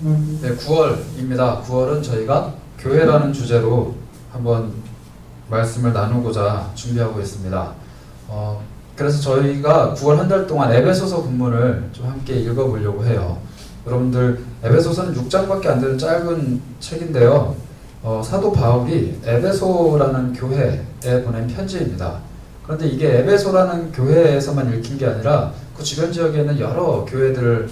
네, 9월입니다. 9월은 저희가 교회라는 주제로 한번 말씀을 나누고자 준비하고 있습니다. 그래서 저희가 9월 한 달 동안 에베소서 본문을 좀 함께 읽어보려고 해요. 여러분들, 에베소서는 6장밖에 안 되는 짧은 책인데요. 사도 바울이 에베소라는 교회에 보낸 편지입니다. 그런데 이게 에베소라는 교회에서만 읽힌 게 아니라 그 주변 지역에 있는 여러 교회들에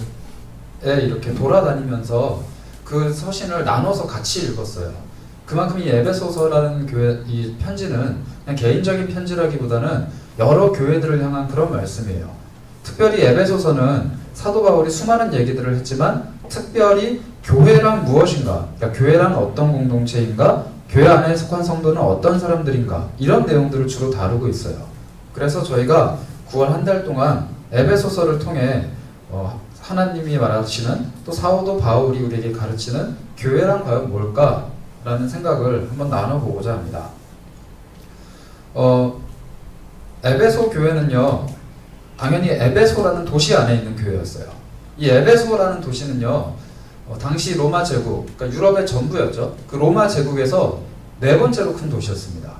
이렇게 돌아다니면서 그 서신을 나눠서 같이 읽었어요. 그만큼 이 에베소서라는 교회, 이 편지는 그냥 개인적인 편지라기보다는 여러 교회들을 향한 그런 말씀이에요. 특별히 에베소서는 사도 바울이 수많은 얘기들을 했지만 특별히 교회란 무엇인가, 그러니까 교회란 어떤 공동체인가, 교회 안에 속한 성도는 어떤 사람들인가, 이런 내용들을 주로 다루고 있어요. 그래서 저희가 9월 한 달 동안 에베소서를 통해 하나님이 말하시는, 또 사도 바울이 우리에게 가르치는 교회란 과연 뭘까? 라는 생각을 한번 나눠보고자 합니다. 에베소 교회는요, 당연히 에베소라는 도시 안에 있는 교회였어요. 이 에베소라는 도시는요, 당시 로마 제국, 그러니까 유럽의 전부였죠. 그 로마 제국에서 네 번째로 큰 도시였습니다.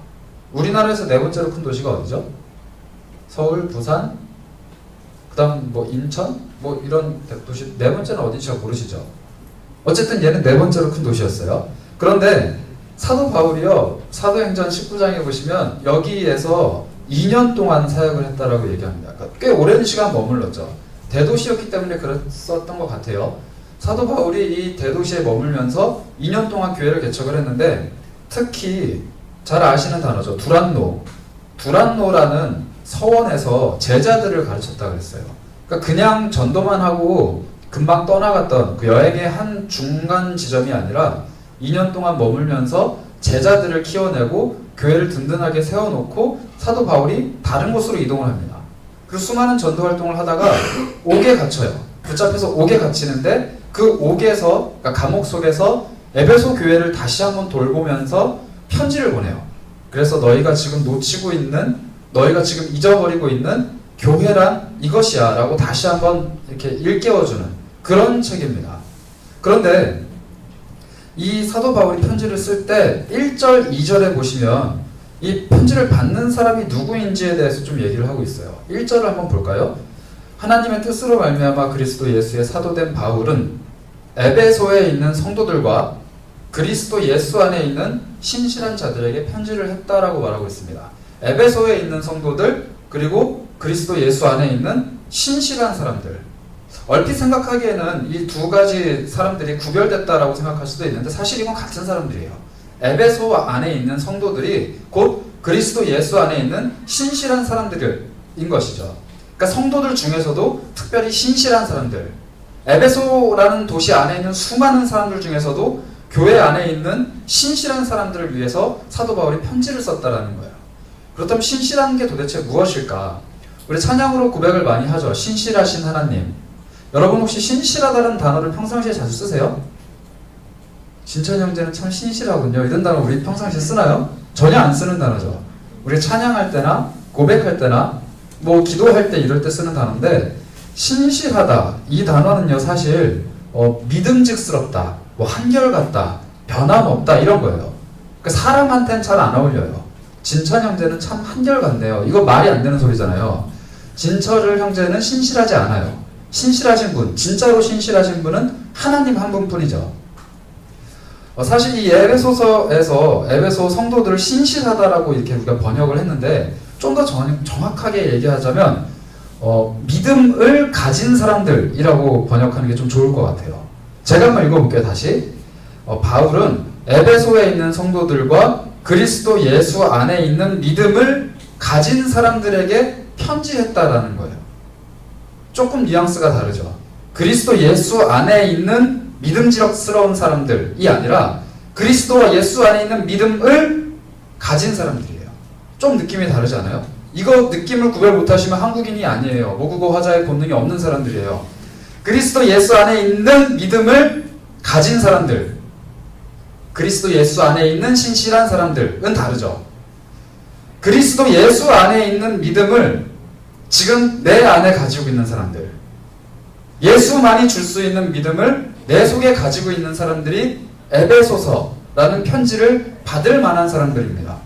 우리나라에서 네 번째로 큰 도시가 어디죠? 서울, 부산, 그 다음 뭐 인천? 뭐 이런 도시, 네 번째는 어딘지 잘 모르시죠? 어쨌든 얘는 네 번째로 큰 도시였어요. 그런데 사도 바울이요, 사도행전 19장에 보시면 여기에서 2년 동안 사역을 했다라고 얘기합니다. 그러니까 꽤 오랜 시간 머물렀죠. 대도시였기 때문에 그랬었던 것 같아요. 사도 바울이 이 대도시에 머물면서 2년 동안 교회를 개척을 했는데, 특히 잘 아시는 단어죠. 두란노라는 서원에서 제자들을 가르쳤다 그랬어요. 그러니까 그냥 전도만 하고 금방 떠나갔던 그 여행의 한 중간 지점이 아니라 2년 동안 머물면서 제자들을 키워내고 교회를 든든하게 세워놓고 사도 바울이 다른 곳으로 이동을 합니다. 그리고 수많은 전도 활동을 하다가 옥에 갇혀요. 붙잡혀서 옥에 갇히는데 그 옥에서, 그러니까 감옥 속에서 에베소 교회를 다시 한번 돌보면서 편지를 보내요. 그래서 너희가 지금 놓치고 있는, 너희가 지금 잊어버리고 있는 교회란 이것이야 라고 다시 한번 이렇게 일깨워주는 그런 책입니다. 그런데 이 사도 바울이 편지를 쓸 때 1절, 2절에 보시면 이 편지를 받는 사람이 누구인지에 대해서 좀 얘기를 하고 있어요. 1절을 한번 볼까요? 하나님의 뜻으로 말미암아 그리스도 예수의 사도된 바울은 에베소에 있는 성도들과 그리스도 예수 안에 있는 신실한 자들에게 편지를 했다라고 말하고 있습니다. 에베소에 있는 성도들, 그리고 그리스도 예수 안에 있는 신실한 사람들. 얼핏 생각하기에는 이 두 가지 사람들이 구별됐다라고 생각할 수도 있는데 사실 이건 같은 사람들이에요. 에베소 안에 있는 성도들이 곧 그리스도 예수 안에 있는 신실한 사람들인 것이죠. 그러니까 성도들 중에서도 특별히 신실한 사람들, 에베소라는 도시 안에 있는 수많은 사람들 중에서도 교회 안에 있는 신실한 사람들을 위해서 사도 바울이 편지를 썼다라는 거예요. 그렇다면 신실한 게 도대체 무엇일까? 우리 찬양으로 고백을 많이 하죠. 신실하신 하나님. 여러분 혹시 신실하다는 단어를 평상시에 자주 쓰세요? 진천 형제는 참 신실하군요. 이런 단어 우리 평상시에 쓰나요? 전혀 안 쓰는 단어죠. 우리 찬양할 때나 고백할 때나 뭐 기도할 때 이럴 때 쓰는 단어인데, 신실하다 이 단어는요 사실 믿음직스럽다, 뭐 한결같다, 변함없다 이런 거예요. 그러니까 사람한테는 잘 안 어울려요. 진철 형제는 참 한결같네요. 이거 말이 안 되는 소리잖아요. 진철 형제는 신실하지 않아요. 신실하신 분, 진짜로 신실하신 분은 하나님 한 분뿐이죠. 사실 이 에베소서에서 에베소 성도들을 신실하다라고 이렇게 우리가 번역을 했는데, 좀 더 정확하게 얘기하자면 믿음을 가진 사람들이라고 번역하는 게 좀 좋을 것 같아요. 제가 한번 읽어볼게요. 다시. 바울은 에베소에 있는 성도들과 그리스도 예수 안에 있는 믿음을 가진 사람들에게 편지했다라는 거예요. 조금 뉘앙스가 다르죠. 그리스도 예수 안에 있는 믿음직스러운 사람들이 아니라 그리스도와 예수 안에 있는 믿음을 가진 사람들이에요. 좀 느낌이 다르지 않아요? 이거 느낌을 구별 못하시면 한국인이 아니에요. 모국어 화자의 본능이 없는 사람들이에요. 그리스도 예수 안에 있는 믿음을 가진 사람들, 그리스도 예수 안에 있는 신실한 사람들은 다르죠. 그리스도 예수 안에 있는 믿음을 지금 내 안에 가지고 있는 사람들, 예수만이 줄 수 있는 믿음을 내 속에 가지고 있는 사람들이 에베소서라는 편지를 받을 만한 사람들입니다.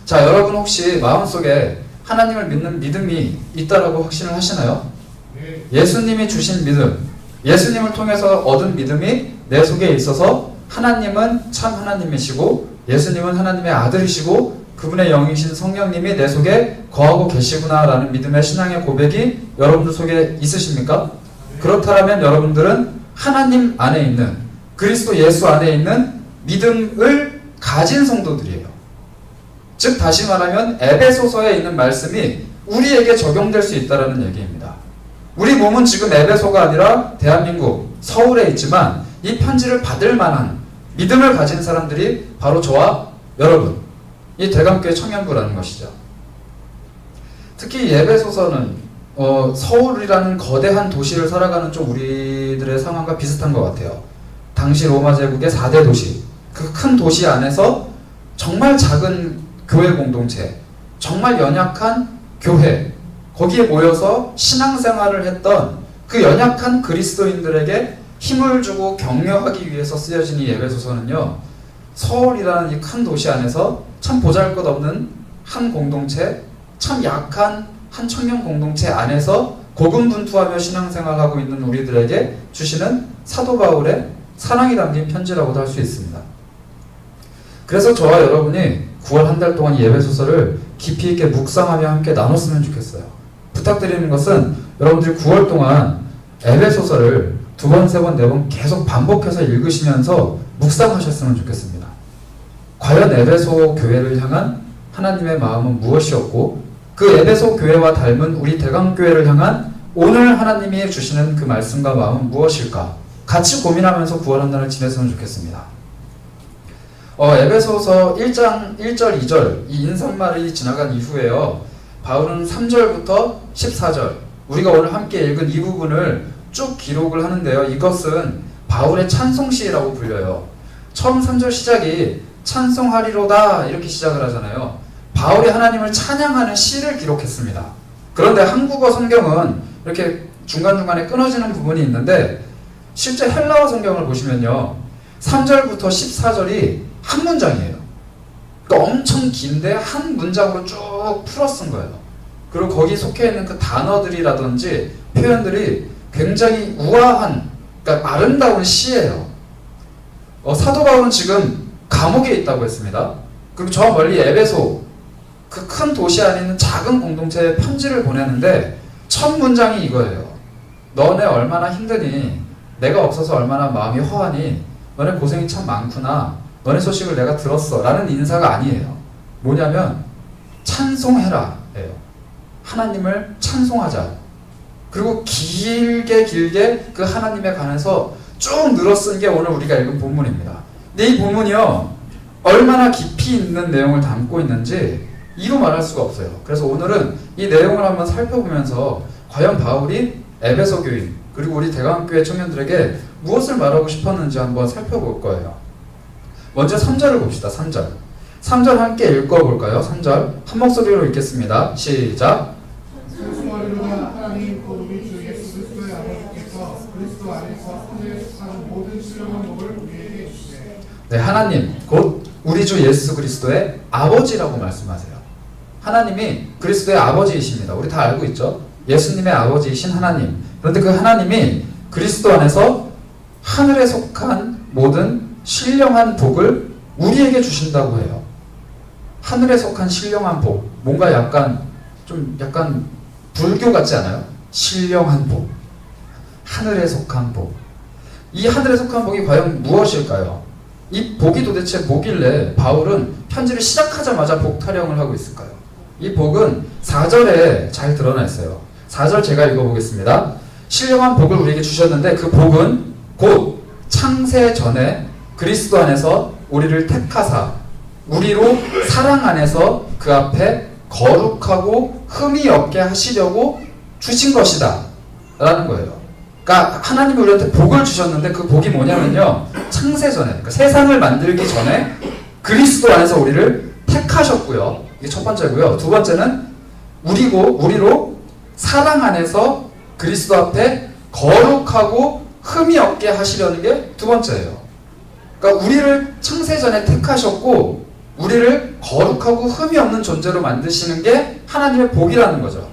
자, 여러분 혹시 마음속에 하나님을 믿는 믿음이 있다라고 확신을 하시나요? 예수님이 주신 믿음, 예수님을 통해서 얻은 믿음이 내 속에 있어서 하나님은 참 하나님이시고 예수님은 하나님의 아들이시고 그분의 영이신 성령님이 내 속에 거하고 계시구나라는 믿음의 신앙의 고백이 여러분들 속에 있으십니까? 그렇다면 여러분들은 하나님 안에 있는, 그리스도 예수 안에 있는 믿음을 가진 성도들이에요. 즉 다시 말하면 에베소서에 있는 말씀이 우리에게 적용될 수 있다는 얘기입니다. 우리 몸은 지금 에베소가 아니라 대한민국 서울에 있지만 이 편지를 받을 만한 믿음을 가진 사람들이 바로 저와 여러분, 이 대감교회 청년부라는 것이죠. 특히 에베소서는 서울이라는 거대한 도시를 살아가는 좀 우리들의 상황과 비슷한 것 같아요. 당시 로마 제국의 4대 도시, 그 큰 도시 안에서 정말 작은 교회 공동체, 정말 연약한 교회, 거기에 모여서 신앙생활을 했던 그 연약한 그리스도인들에게 힘을 주고 격려하기 위해서 쓰여진 이 에베소서는요, 서울이라는 이 큰 도시 안에서 참 보잘것없는 한 공동체, 참 약한 한 청년 공동체 안에서 고군분투하며 신앙생활하고 있는 우리들에게 주시는 사도 바울의 사랑이 담긴 편지라고도 할 수 있습니다. 그래서 저와 여러분이 9월 한 달 동안 이 에베소서를 깊이 있게 묵상하며 함께 나눴으면 좋겠어요. 부탁드리는 것은 여러분들이 9월 동안 에베소서를 2번, 3번, 4번 계속 반복해서 읽으시면서 묵상하셨으면 좋겠습니다. 과연 에베소 교회를 향한 하나님의 마음은 무엇이었고 그 에베소 교회와 닮은 우리 대강교회를 향한 오늘 하나님이 주시는 그 말씀과 마음은 무엇일까? 같이 고민하면서 9월 한 달을 지냈으면 좋겠습니다. 에베소서 1장 1절 2절 이 인사말이 지나간 이후에요, 바울은 3절부터 14절 우리가 오늘 함께 읽은 이 부분을 쭉 기록을 하는데요, 이것은 바울의 찬송시라고 불려요. 처음 3절 시작이 찬송하리로다 이렇게 시작을 하잖아요. 바울이 하나님을 찬양하는 시를 기록했습니다. 그런데 한국어 성경은 이렇게 중간중간에 끊어지는 부분이 있는데 실제 헬라어 성경을 보시면요, 3절부터 14절이 한 문장이에요. 그러니까 엄청 긴데 한 문장으로 쭉 풀어 쓴 거예요. 그리고 거기 속해 있는 그 단어들이라든지 표현들이 굉장히 우아한, 그러니까 아름다운 시예요. 사도 바울은 지금 감옥에 있다고 했습니다. 그리고 저 멀리 에베소 그 큰 도시 안에 있는 작은 공동체에 편지를 보내는데 첫 문장이 이거예요. 너네 얼마나 힘드니? 내가 없어서 얼마나 마음이 허하니? 너네 고생이 참 많구나. 너네 소식을 내가 들었어. 라는 인사가 아니에요. 뭐냐면 찬송해라 예요. 하나님을 찬송하자. 그리고 길게 그 하나님에 관해서 쭉 늘어쓴 게 오늘 우리가 읽은 본문입니다. 근데 이 본문이요, 얼마나 깊이 있는 내용을 담고 있는지 이루 말할 수가 없어요. 그래서 오늘은 이 내용을 한번 살펴보면서 과연 바울이 에베소 교인 그리고 우리 대강교회 청년들에게 무엇을 말하고 싶었는지 한번 살펴볼 거예요. 먼저 3절을 봅시다. 3절 함께 읽어볼까요? 3절 한 목소리로 읽겠습니다. 시작. 찬송하리로다. 하나님 곧 우리 주 예수 그리스도의 아버지께서 그리스도 안에서 하늘에 사는 모든 신령한 복을 우리에게 주시네. 네, 하나님 곧 우리 주 예수 그리스도의 아버지라고 말씀하세요. 하나님이 그리스도의 아버지이십니다. 우리 다 알고 있죠? 예수님의 아버지이신 하나님. 그런데 그 하나님이 그리스도 안에서 하늘에 속한 모든 신령한 복을 우리에게 주신다고 해요. 하늘에 속한 신령한 복. 뭔가 약간 불교 같지 않아요? 신령한 복. 하늘에 속한 복. 이 하늘에 속한 복이 과연 무엇일까요? 이 복이 도대체 뭐길래 바울은 편지를 시작하자마자 복 타령을 하고 있을까요? 이 복은 4절에 잘 드러나 있어요. 4절 제가 읽어보겠습니다. 신령한 복을 우리에게 주셨는데 그 복은 곧 창세 전에 그리스도 안에서 우리를 택하사 우리로 사랑 안에서 그 앞에 거룩하고 흠이 없게 하시려고 주신 것이다 라는 거예요. 그러니까 하나님이 우리한테 복을 주셨는데 그 복이 뭐냐면요, 창세 전에, 그러니까 세상을 만들기 전에 그리스도 안에서 우리를 택하셨고요. 이게 첫 번째고요. 두 번째는 우리로 사랑 안에서 그리스도 앞에 거룩하고 흠이 없게 하시려는 게 두 번째예요. 그러니까 우리를 창세전에 택하셨고 우리를 거룩하고 흠이 없는 존재로 만드시는 게 하나님의 복이라는 거죠.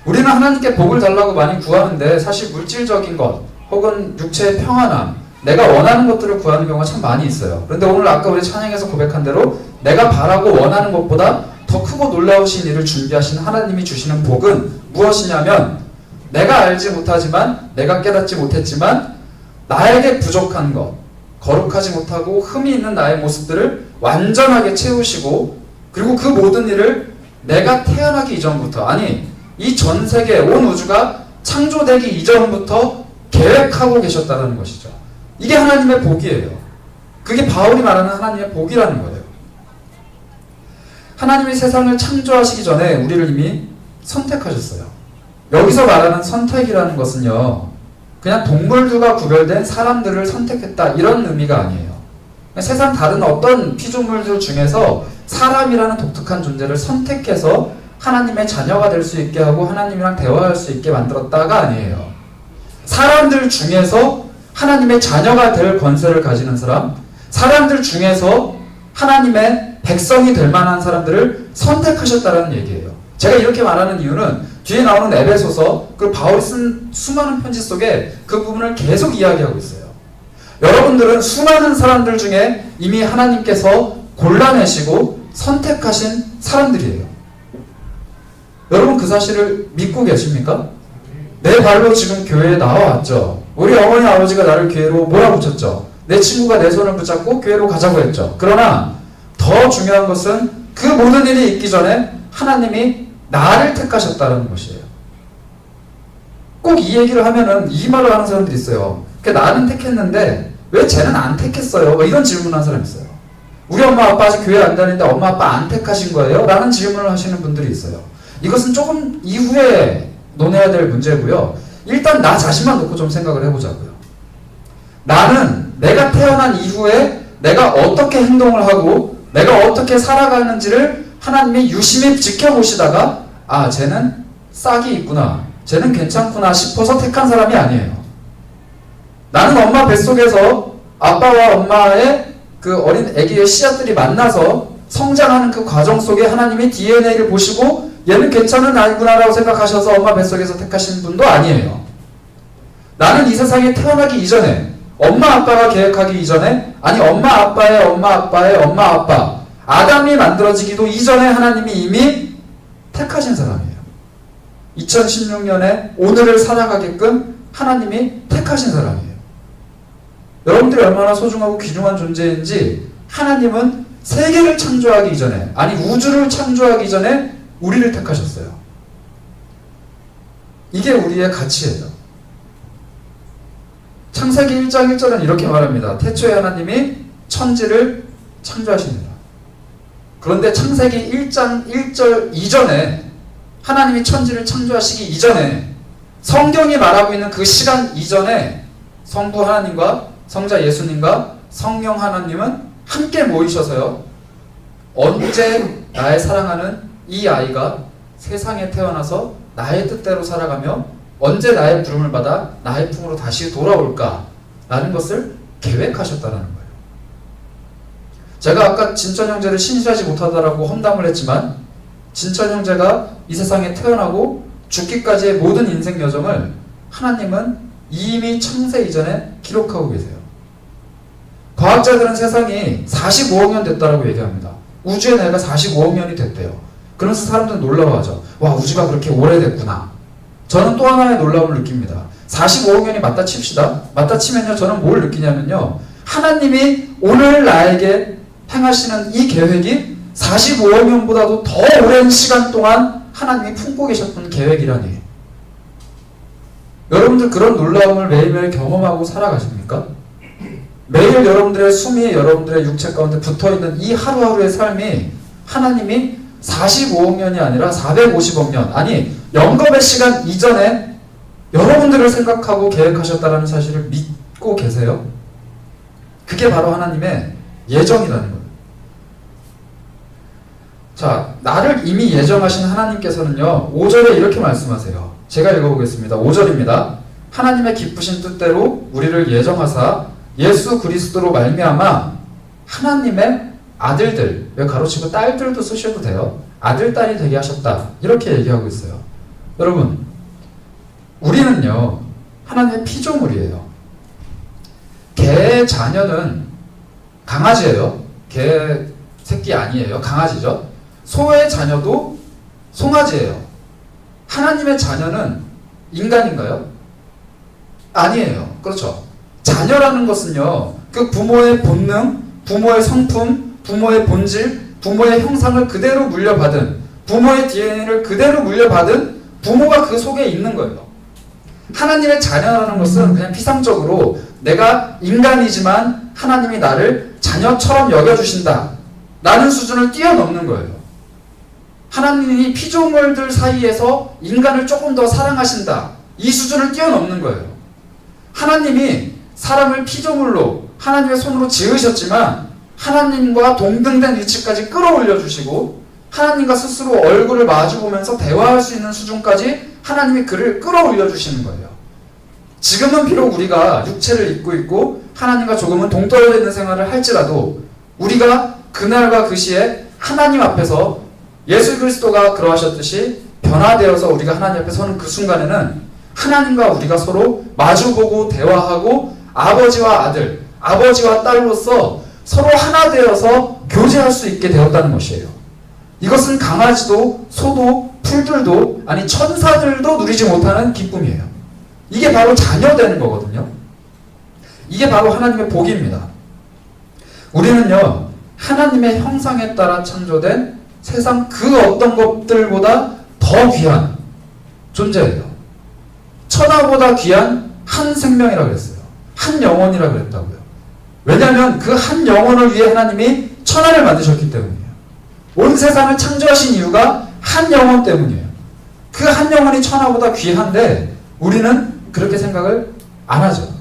우리는 하나님께 복을 달라고 많이 구하는데 사실 물질적인 것 혹은 육체의 평안함, 내가 원하는 것들을 구하는 경우가 참 많이 있어요. 그런데 오늘 아까 우리 찬양에서 고백한 대로 내가 바라고 원하는 것보다 더 크고 놀라우신 일을 준비하신 하나님이 주시는 복은 무엇이냐면 내가 알지 못하지만 내가 깨닫지 못했지만 나에게 부족한 것, 거룩하지 못하고 흠이 있는 나의 모습들을 완전하게 채우시고 그리고 그 모든 일을 내가 태어나기 이전부터, 아니 이 전 세계 온 우주가 창조되기 이전부터 계획하고 계셨다는 것이죠. 이게 하나님의 복이에요. 그게 바울이 말하는 하나님의 복이라는 거예요. 하나님이 세상을 창조하시기 전에 우리를 이미 선택하셨어요. 여기서 말하는 선택이라는 것은요, 그냥 동물들과 구별된 사람들을 선택했다 이런 의미가 아니에요. 세상 다른 어떤 피조물들 중에서 사람이라는 독특한 존재를 선택해서 하나님의 자녀가 될 수 있게 하고 하나님이랑 대화할 수 있게 만들었다가 아니에요. 사람들 중에서 하나님의 자녀가 될 권세를 가지는 사람, 사람들 중에서 하나님의 백성이 될 만한 사람들을 선택하셨다는 얘기예요. 제가 이렇게 말하는 이유는 뒤에 나오는 에베소서, 그 바울이 쓴 수많은 편지 속에 그 부분을 계속 이야기하고 있어요. 여러분들은 수많은 사람들 중에 이미 하나님께서 골라내시고 선택하신 사람들이에요. 여러분 그 사실을 믿고 계십니까? 내 발로 지금 교회에 나와왔죠. 우리 어머니 아버지가 나를 교회로 몰아붙였죠. 내 친구가 내 손을 붙잡고 교회로 가자고 했죠. 그러나 더 중요한 것은 그 모든 일이 있기 전에 하나님이 나를 택하셨다는 것이에요. 꼭 이 얘기를 하면은 이 말을 하는 사람들이 있어요. 나는 택했는데 왜 쟤는 안 택했어요? 뭐 이런 질문을 하는 사람이 있어요. 우리 엄마 아빠 아직 교회 안 다니는데 엄마 아빠 안 택하신 거예요? 라는 질문을 하시는 분들이 있어요. 이것은 조금 이후에 논해야 될 문제고요. 일단 나 자신만 놓고 좀 생각을 해보자고요. 나는 내가 태어난 이후에 내가 어떻게 행동을 하고 내가 어떻게 살아가는지를 하나님이 유심히 지켜보시다가 아, 쟤는 싹이 있구나, 쟤는 괜찮구나 싶어서 택한 사람이 아니에요. 나는 엄마 뱃속에서 아빠와 엄마의 그 어린 아기의 씨앗들이 만나서 성장하는 그 과정 속에 하나님이 DNA를 보시고 얘는 괜찮은 아이구나라고 생각하셔서 엄마 뱃속에서 택하신 분도 아니에요. 나는 이 세상에 태어나기 이전에, 엄마 아빠가 계획하기 이전에, 아니 엄마 아빠의 엄마 아빠의 엄마 아빠, 아담이 만들어지기도 이전에 하나님이 이미 택하신 사람이에요. 2016년에 오늘을 살아가게끔 하나님이 택하신 사람이에요. 여러분들이 얼마나 소중하고 귀중한 존재인지 하나님은 세계를 창조하기 이전에, 아니 우주를 창조하기 전에 우리를 택하셨어요. 이게 우리의 가치예요. 창세기 1장 1절은 이렇게 말합니다. 태초에 하나님이 천지를 창조하십니다. 그런데 창세기 1장 1절 이전에, 하나님이 천지를 창조하시기 이전에, 성경이 말하고 있는 그 시간 이전에 성부 하나님과 성자 예수님과 성령 하나님은 함께 모이셔서요, 언제 나의 사랑하는 이 아이가 세상에 태어나서 나의 뜻대로 살아가며 언제 나의 부름을 받아 나의 품으로 다시 돌아올까 라는 것을 계획하셨다는 거예요. 제가 아까 진천 형제를 신실하지 못하다라고 험담을 했지만 진천 형제가 이 세상에 태어나고 죽기까지의 모든 인생 여정을 하나님은 이미 창세 이전에 기록하고 계세요. 과학자들은 세상이 45억 년 됐다라고 얘기합니다. 우주의 나이가 45억 년이 됐대요. 그러면서 사람들은 놀라워하죠. 와, 우주가 그렇게 오래됐구나. 저는 또 하나의 놀라움을 느낍니다. 45억 년이 맞다 칩시다. 맞다 치면요, 저는 뭘 느끼냐면요, 하나님이 오늘 나에게 행하시는 이 계획이 45억 년보다도 더 오랜 시간 동안 하나님이 품고 계셨던 계획이라니. 여러분들 그런 놀라움을 매일매일 경험하고 살아가십니까? 매일 여러분들의 숨이 여러분들의 육체 가운데 붙어있는 이 하루하루의 삶이 하나님이 45억 년이 아니라 450억 년, 아니 영겁의 시간 이전에 여러분들을 생각하고 계획하셨다는 사실을 믿고 계세요? 그게 바로 하나님의 예정이라는 거예요. 자, 나를 이미 예정하신 하나님께서는요, 5절에 이렇게 말씀하세요. 제가 읽어보겠습니다. 5절입니다. 하나님의 기쁘신 뜻대로 우리를 예정하사 예수 그리스도로 말미암아 하나님의 아들들, 왜 가로치고 딸들도 쓰셔도 돼요. 아들, 딸이 되게 하셨다. 이렇게 얘기하고 있어요. 여러분, 우리는요, 하나님의 피조물이에요. 개의 자녀는 강아지예요. 개 새끼 아니에요. 강아지죠. 소의 자녀도 송아지예요. 하나님의 자녀는 인간인가요? 아니에요. 그렇죠. 자녀라는 것은요, 그 부모의 본능, 부모의 성품, 부모의 본질, 부모의 형상을 그대로 물려받은, 부모의 DNA를 그대로 물려받은 부모가 그 속에 있는 거예요. 하나님의 자녀라는 것은 그냥 피상적으로 내가 인간이지만 하나님이 나를 자녀처럼 여겨주신다 라는 수준을 뛰어넘는 거예요. 하나님이 피조물들 사이에서 인간을 조금 더 사랑하신다, 이 수준을 뛰어넘는 거예요. 하나님이 사람을 피조물로 하나님의 손으로 지으셨지만 하나님과 동등된 위치까지 끌어올려 주시고 하나님과 스스로 얼굴을 마주보면서 대화할 수 있는 수준까지 하나님이 그를 끌어올려 주시는 거예요. 지금은 비록 우리가 육체를 입고 있고 하나님과 조금은 동떨어져 있는 생활을 할지라도 우리가 그날과 그 시에 하나님 앞에서 예수 그리스도가 그러하셨듯이 변화되어서 우리가 하나님 앞에 서는 그 순간에는 하나님과 우리가 서로 마주보고 대화하고 아버지와 아들, 아버지와 딸로서 서로 하나 되어서 교제할 수 있게 되었다는 것이에요. 이것은 강아지도 소도 풀들도 아니 천사들도 누리지 못하는 기쁨이에요. 이게 바로 자녀되는 거거든요. 이게 바로 하나님의 복입니다. 우리는요, 하나님의 형상에 따라 창조된 세상 그 어떤 것들보다 더 귀한 존재예요. 천하보다 귀한 한 생명이라고 그랬어요. 한 영혼이라고 그랬다고요. 왜냐하면 그 한 영혼을 위해 하나님이 천하를 만드셨기 때문이에요. 온 세상을 창조하신 이유가 한 영혼 때문이에요. 그 한 영혼이 천하보다 귀한데 우리는 그렇게 생각을 안 하죠.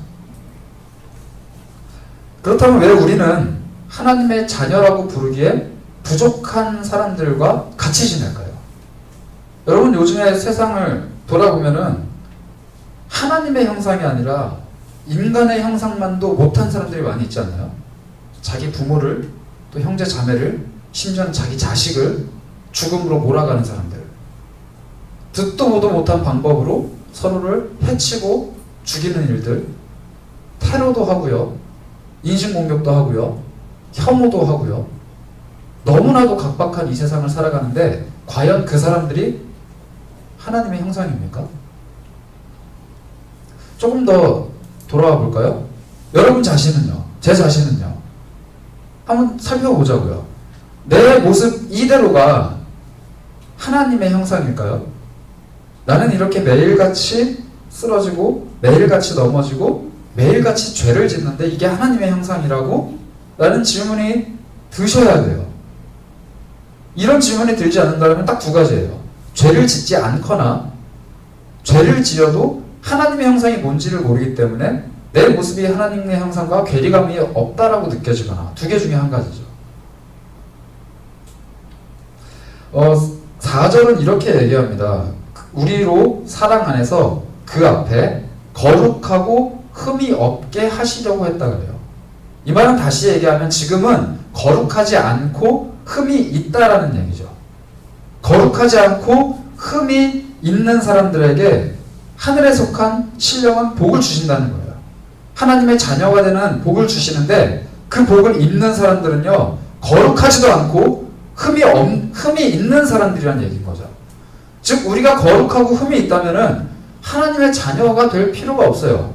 그렇다면 왜 우리는 하나님의 자녀라고 부르기에 부족한 사람들과 같이 지낼까요? 여러분, 요즘에 세상을 돌아보면은 하나님의 형상이 아니라 인간의 형상만도 못한 사람들이 많이 있지 않나요? 자기 부모를, 또 형제 자매를, 심지어는 자기 자식을 죽음으로 몰아가는 사람들. 듣도 보도 못한 방법으로 서로를 해치고 죽이는 일들, 테러도 하고요, 인신공격도 하고요, 혐오도 하고요. 너무나도 각박한 이 세상을 살아가는데 과연 그 사람들이 하나님의 형상입니까? 조금 더 돌아와 볼까요? 여러분 자신은요? 제 자신은요? 한번 살펴보자고요. 내 모습 이대로가 하나님의 형상일까요? 나는 이렇게 매일같이 쓰러지고 매일같이 넘어지고 매일같이 죄를 짓는데 이게 하나님의 형상이라고? 라는 질문이 드셔야 돼요. 이런 질문이 들지 않는다면 딱 두 가지예요. 죄를 짓지 않거나 죄를 지어도 하나님의 형상이 뭔지를 모르기 때문에 내 모습이 하나님의 형상과 괴리감이 없다라고 느껴지거나, 두 개 중에 한 가지죠. 4절은 이렇게 얘기합니다. 우리로 사랑 안에서 그 앞에 거룩하고 흠이 없게 하시려고 했다 그래요. 이 말은 다시 얘기하면 지금은 거룩하지 않고 흠이 있다라는 얘기죠. 거룩하지 않고 흠이 있는 사람들에게 하늘에 속한 신령한 복을 주신다는 거예요. 하나님의 자녀가 되는 복을 주시는데 그 복을 입는 사람들은요, 거룩하지도 않고 흠이 있는 사람들이란 얘기인 거죠. 즉 우리가 거룩하고 흠이 있다면은 하나님의 자녀가 될 필요가 없어요.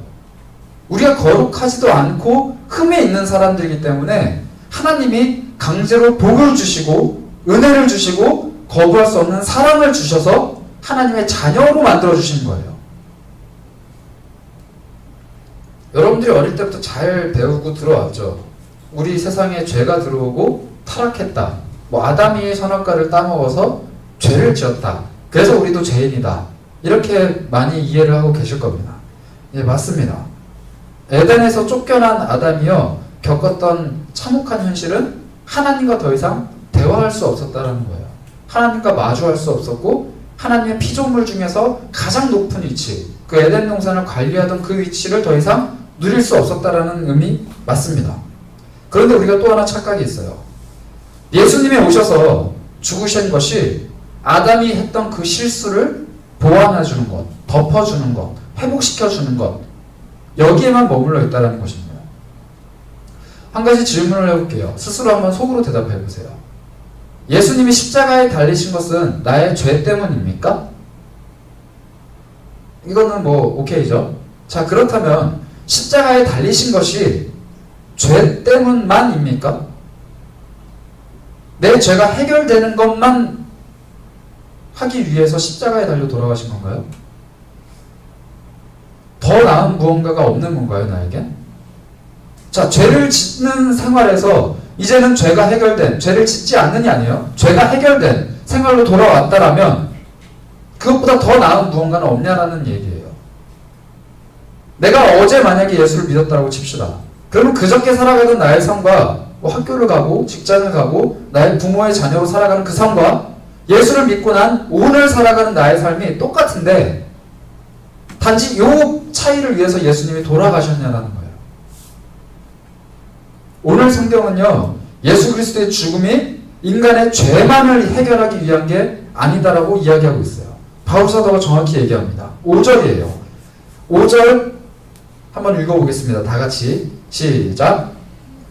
우리가 거룩하지도 않고 흠이 있는 사람들이기 때문에 하나님이 강제로 복을 주시고 은혜를 주시고 거부할 수 없는 사랑을 주셔서 하나님의 자녀로 만들어 주신 거예요. 여러분들이 어릴 때부터 잘 배우고 들어왔죠. 우리 세상에 죄가 들어오고 타락했다. 아담이 선악과를 따먹어서 죄를 지었다. 그래서 우리도 죄인이다. 이렇게 많이 이해를 하고 계실 겁니다. 예, 맞습니다. 에덴에서 쫓겨난 아담이요, 겪었던 참혹한 현실은 하나님과 더 이상 대화할 수 없었다는 거예요. 하나님과 마주할 수 없었고 하나님의 피조물 중에서 가장 높은 위치, 그 에덴 동산을 관리하던 그 위치를 더 이상 누릴 수 없었다라는 의미 맞습니다. 그런데 우리가 또 하나 착각이 있어요. 예수님이 오셔서 죽으신 것이 아담이 했던 그 실수를 보완해주는 것, 덮어주는 것, 회복시켜주는 것, 여기에만 머물러 있다는 것입니다. 한 가지 질문을 해볼게요. 스스로 한번 속으로 대답해 보세요. 예수님이 십자가에 달리신 것은 나의 죄 때문입니까? 이거는 뭐 오케이죠. 자, 그렇다면 십자가에 달리신 것이 죄 때문만입니까? 내 죄가 해결되는 것만 하기 위해서 십자가에 달려 돌아가신 건가요? 더 나은 무언가가 없는 건가요, 나에게? 자, 죄를 짓는 생활에서 이제는 죄가 해결된, 죄를 짓지 않느냐 아니에요? 죄가 해결된 생활로 돌아왔다라면 그것보다 더 나은 무언가는 없냐라는 얘기예요. 내가 어제 만약에 예수를 믿었다고 칩시다. 그러면 그저께 살아가던 나의 삶과 뭐 학교를 가고 직장을 가고 나의 부모의 자녀로 살아가는 그 삶과 예수를 믿고 난 오늘 살아가는 나의 삶이 똑같은데 단지 요 차이를 위해서 예수님이 돌아가셨냐라는 거예요. 오늘 성경은요, 예수 그리스도의 죽음이 인간의 죄만을 해결하기 위한 게 아니다라고 이야기하고 있어요. 바울 사도가 정확히 얘기합니다. 5절이에요. 5절 한번 읽어보겠습니다. 다 같이 시작.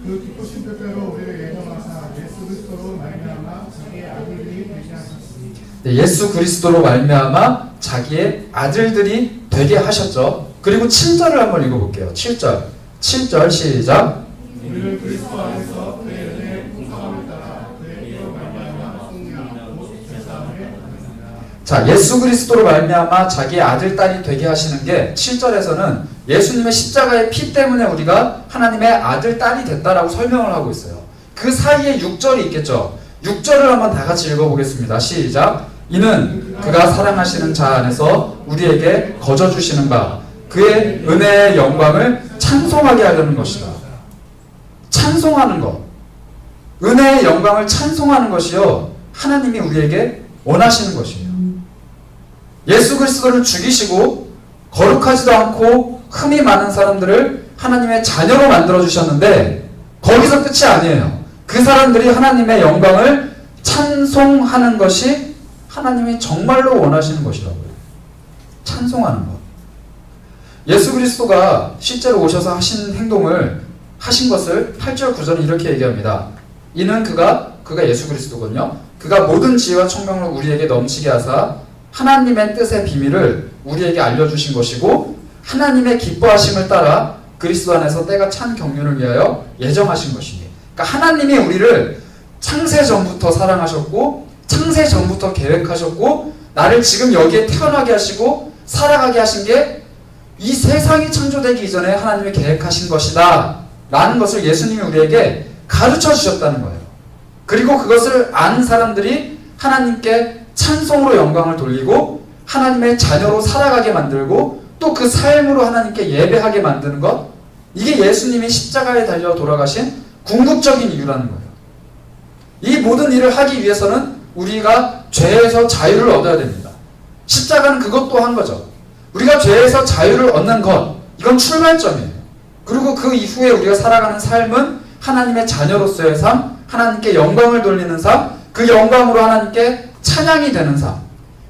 그 기쁘신 뜻대로 우리를 예정하사 예수 그리스도로 말미암아 자기의 아들들이 되게 하셨으니. 네, 예수 그리스도로 말미암아 자기의 아들들이 되게 하셨죠. 그리고 7절을 한번 읽어볼게요. 7절 시작. 우리를 그리스도 안에서 그의 은혜의 풍성함을 따라 그의 피로 말미암아 승리하고 죄사함을 받으시니라. 자, 예수 그리스도로 말미암아 자기의 아들 딸이 되게 하시는 게 7절에서는 예수님의 십자가의 피 때문에 우리가 하나님의 아들 딸이 됐다라고 설명을 하고 있어요. 그 사이에 6절이 있겠죠. 6절을 한번 다 같이 읽어보겠습니다. 시작. 이는 그가 사랑하시는 자 안에서 우리에게 거저 주시는 바 그의 은혜의 영광을 찬송하게 하려는 것이다. 찬송하는 것, 은혜의 영광을 찬송하는 것이요, 하나님이 우리에게 원하시는 것이에요. 예수 그리스도를 죽이시고 거룩하지도 않고 흠이 많은 사람들을 하나님의 자녀로 만들어 주셨는데 거기서 끝이 아니에요. 그 사람들이 하나님의 영광을 찬송하는 것이 하나님이 정말로 원하시는 것이라고요. 찬송하는 것. 예수 그리스도가 실제로 오셔서 하신 행동을 하신 것을 8절 9절은 이렇게 얘기합니다. 이는 그가 예수 그리스도군요. 그가 모든 지혜와 총명을 우리에게 넘치게 하사 하나님의 뜻의 비밀을 우리에게 알려주신 것이고 하나님의 기뻐하심을 따라 그리스도 안에서 때가 찬 경륜을 위하여 예정하신 것이니. 그러니까 하나님이 우리를 창세 전부터 사랑하셨고 창세 전부터 계획하셨고 나를 지금 여기에 태어나게 하시고 살아가게 하신 게 이 세상이 창조되기 이전에 하나님이 계획하신 것이다 라는 것을 예수님이 우리에게 가르쳐 주셨다는 거예요. 그리고 그것을 아는 사람들이 하나님께 찬송으로 영광을 돌리고 하나님의 자녀로 살아가게 만들고 또 그 삶으로 하나님께 예배하게 만드는 것, 이게 예수님이 십자가에 달려 돌아가신 궁극적인 이유라는 거예요. 이 모든 일을 하기 위해서는 우리가 죄에서 자유를 얻어야 됩니다. 십자가는 그것도 한 거죠. 우리가 죄에서 자유를 얻는 것, 이건 출발점이에요. 그리고 그 이후에 우리가 살아가는 삶은 하나님의 자녀로서의 삶, 하나님께 영광을 돌리는 삶, 그 영광으로 하나님께 찬양이 되는 삶,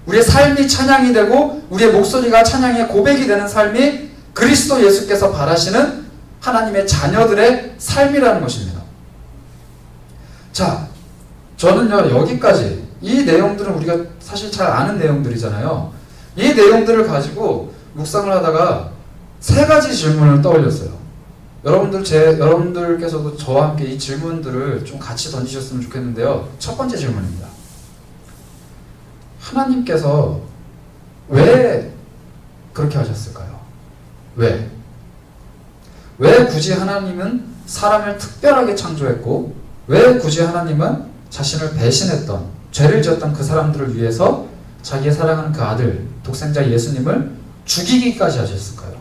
우리의 삶이 찬양이 되고 우리의 목소리가 찬양의 고백이 되는 삶이 그리스도 예수께서 바라시는 하나님의 자녀들의 삶이라는 것입니다. 자, 저는요, 여기까지 이 내용들은 우리가 사실 잘 아는 내용들이잖아요. 이 내용들을 가지고 묵상을 하다가 세 가지 질문을 떠올렸어요. 여러분들께서도 저와 함께 이 질문들을 좀 같이 던지셨으면 좋겠는데요. 첫 번째 질문입니다. 하나님께서 왜 그렇게 하셨을까요? 왜 굳이 하나님은 사람을 특별하게 창조했고 왜 굳이 하나님은 자신을 배신했던, 죄를 지었던 그 사람들을 위해서 자기의 사랑하는 그 아들, 독생자 예수님을 죽이기까지 하셨을까요?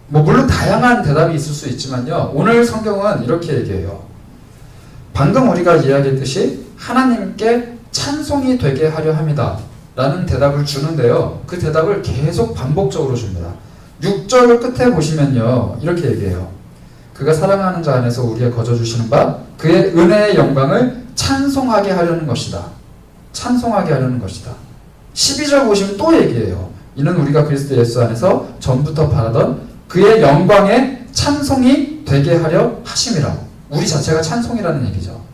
물론 다양한 대답이 있을 수 있지만요, 오늘 성경은 이렇게 얘기해요. 방금 우리가 이야기했듯이 하나님께 찬송이 되게 하려 합니다. 라는 대답을 주는데요. 그 대답을 계속 반복적으로 줍니다. 6절 끝에 보시면요. 이렇게 얘기해요. 그가 사랑하는 자 안에서 우리의 거저주시는 바 그의 은혜의 영광을 찬송하게 하려는 것이다. 찬송하게 하려는 것이다. 12절 보시면 또 얘기해요. 이는 우리가 그리스도 예수 안에서 전부터 바라던 그의 영광의 찬송이 되게 하려 하심이라. 우리 자체가 찬송이라는 얘기죠.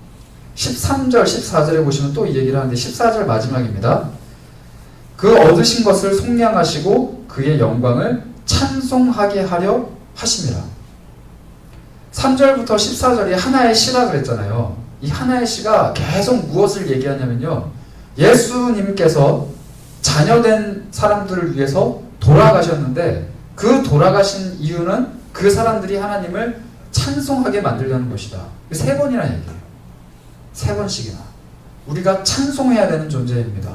13절, 14절에 보시면 또 이 얘기를 하는데 14절 마지막입니다. 그 얻으신 것을 속량하시고 그의 영광을 찬송하게 하려 하심이라. 3절부터 14절이 하나의 시라 그랬잖아요. 이 하나의 시가 계속 무엇을 얘기하냐면요. 예수님께서 자녀된 사람들을 위해서 돌아가셨는데 그 돌아가신 이유는 그 사람들이 하나님을 찬송하게 만들려는 것이다. 3번이나 얘기해요. 3번씩이나. 우리가 찬송해야 되는 존재입니다.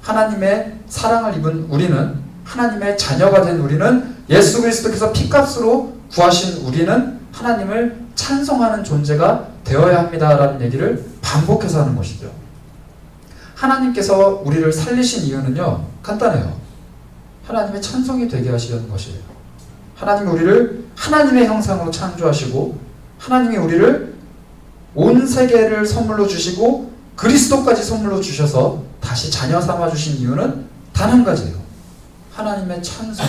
하나님의 사랑을 입은 우리는, 하나님의 자녀가 된 우리는, 예수 그리스도께서 피값으로 구하신 우리는 하나님을 찬송하는 존재가 되어야 합니다라는 얘기를 반복해서 하는 것이죠. 하나님께서 우리를 살리신 이유는요, 간단해요. 하나님의 찬송이 되게 하시려는 것이에요. 하나님이 우리를 하나님의 형상으로 창조하시고, 하나님이 우리를 온 세계를 선물로 주시고 그리스도까지 선물로 주셔서 다시 자녀 삼아주신 이유는 단 한 가지예요. 하나님의 찬송,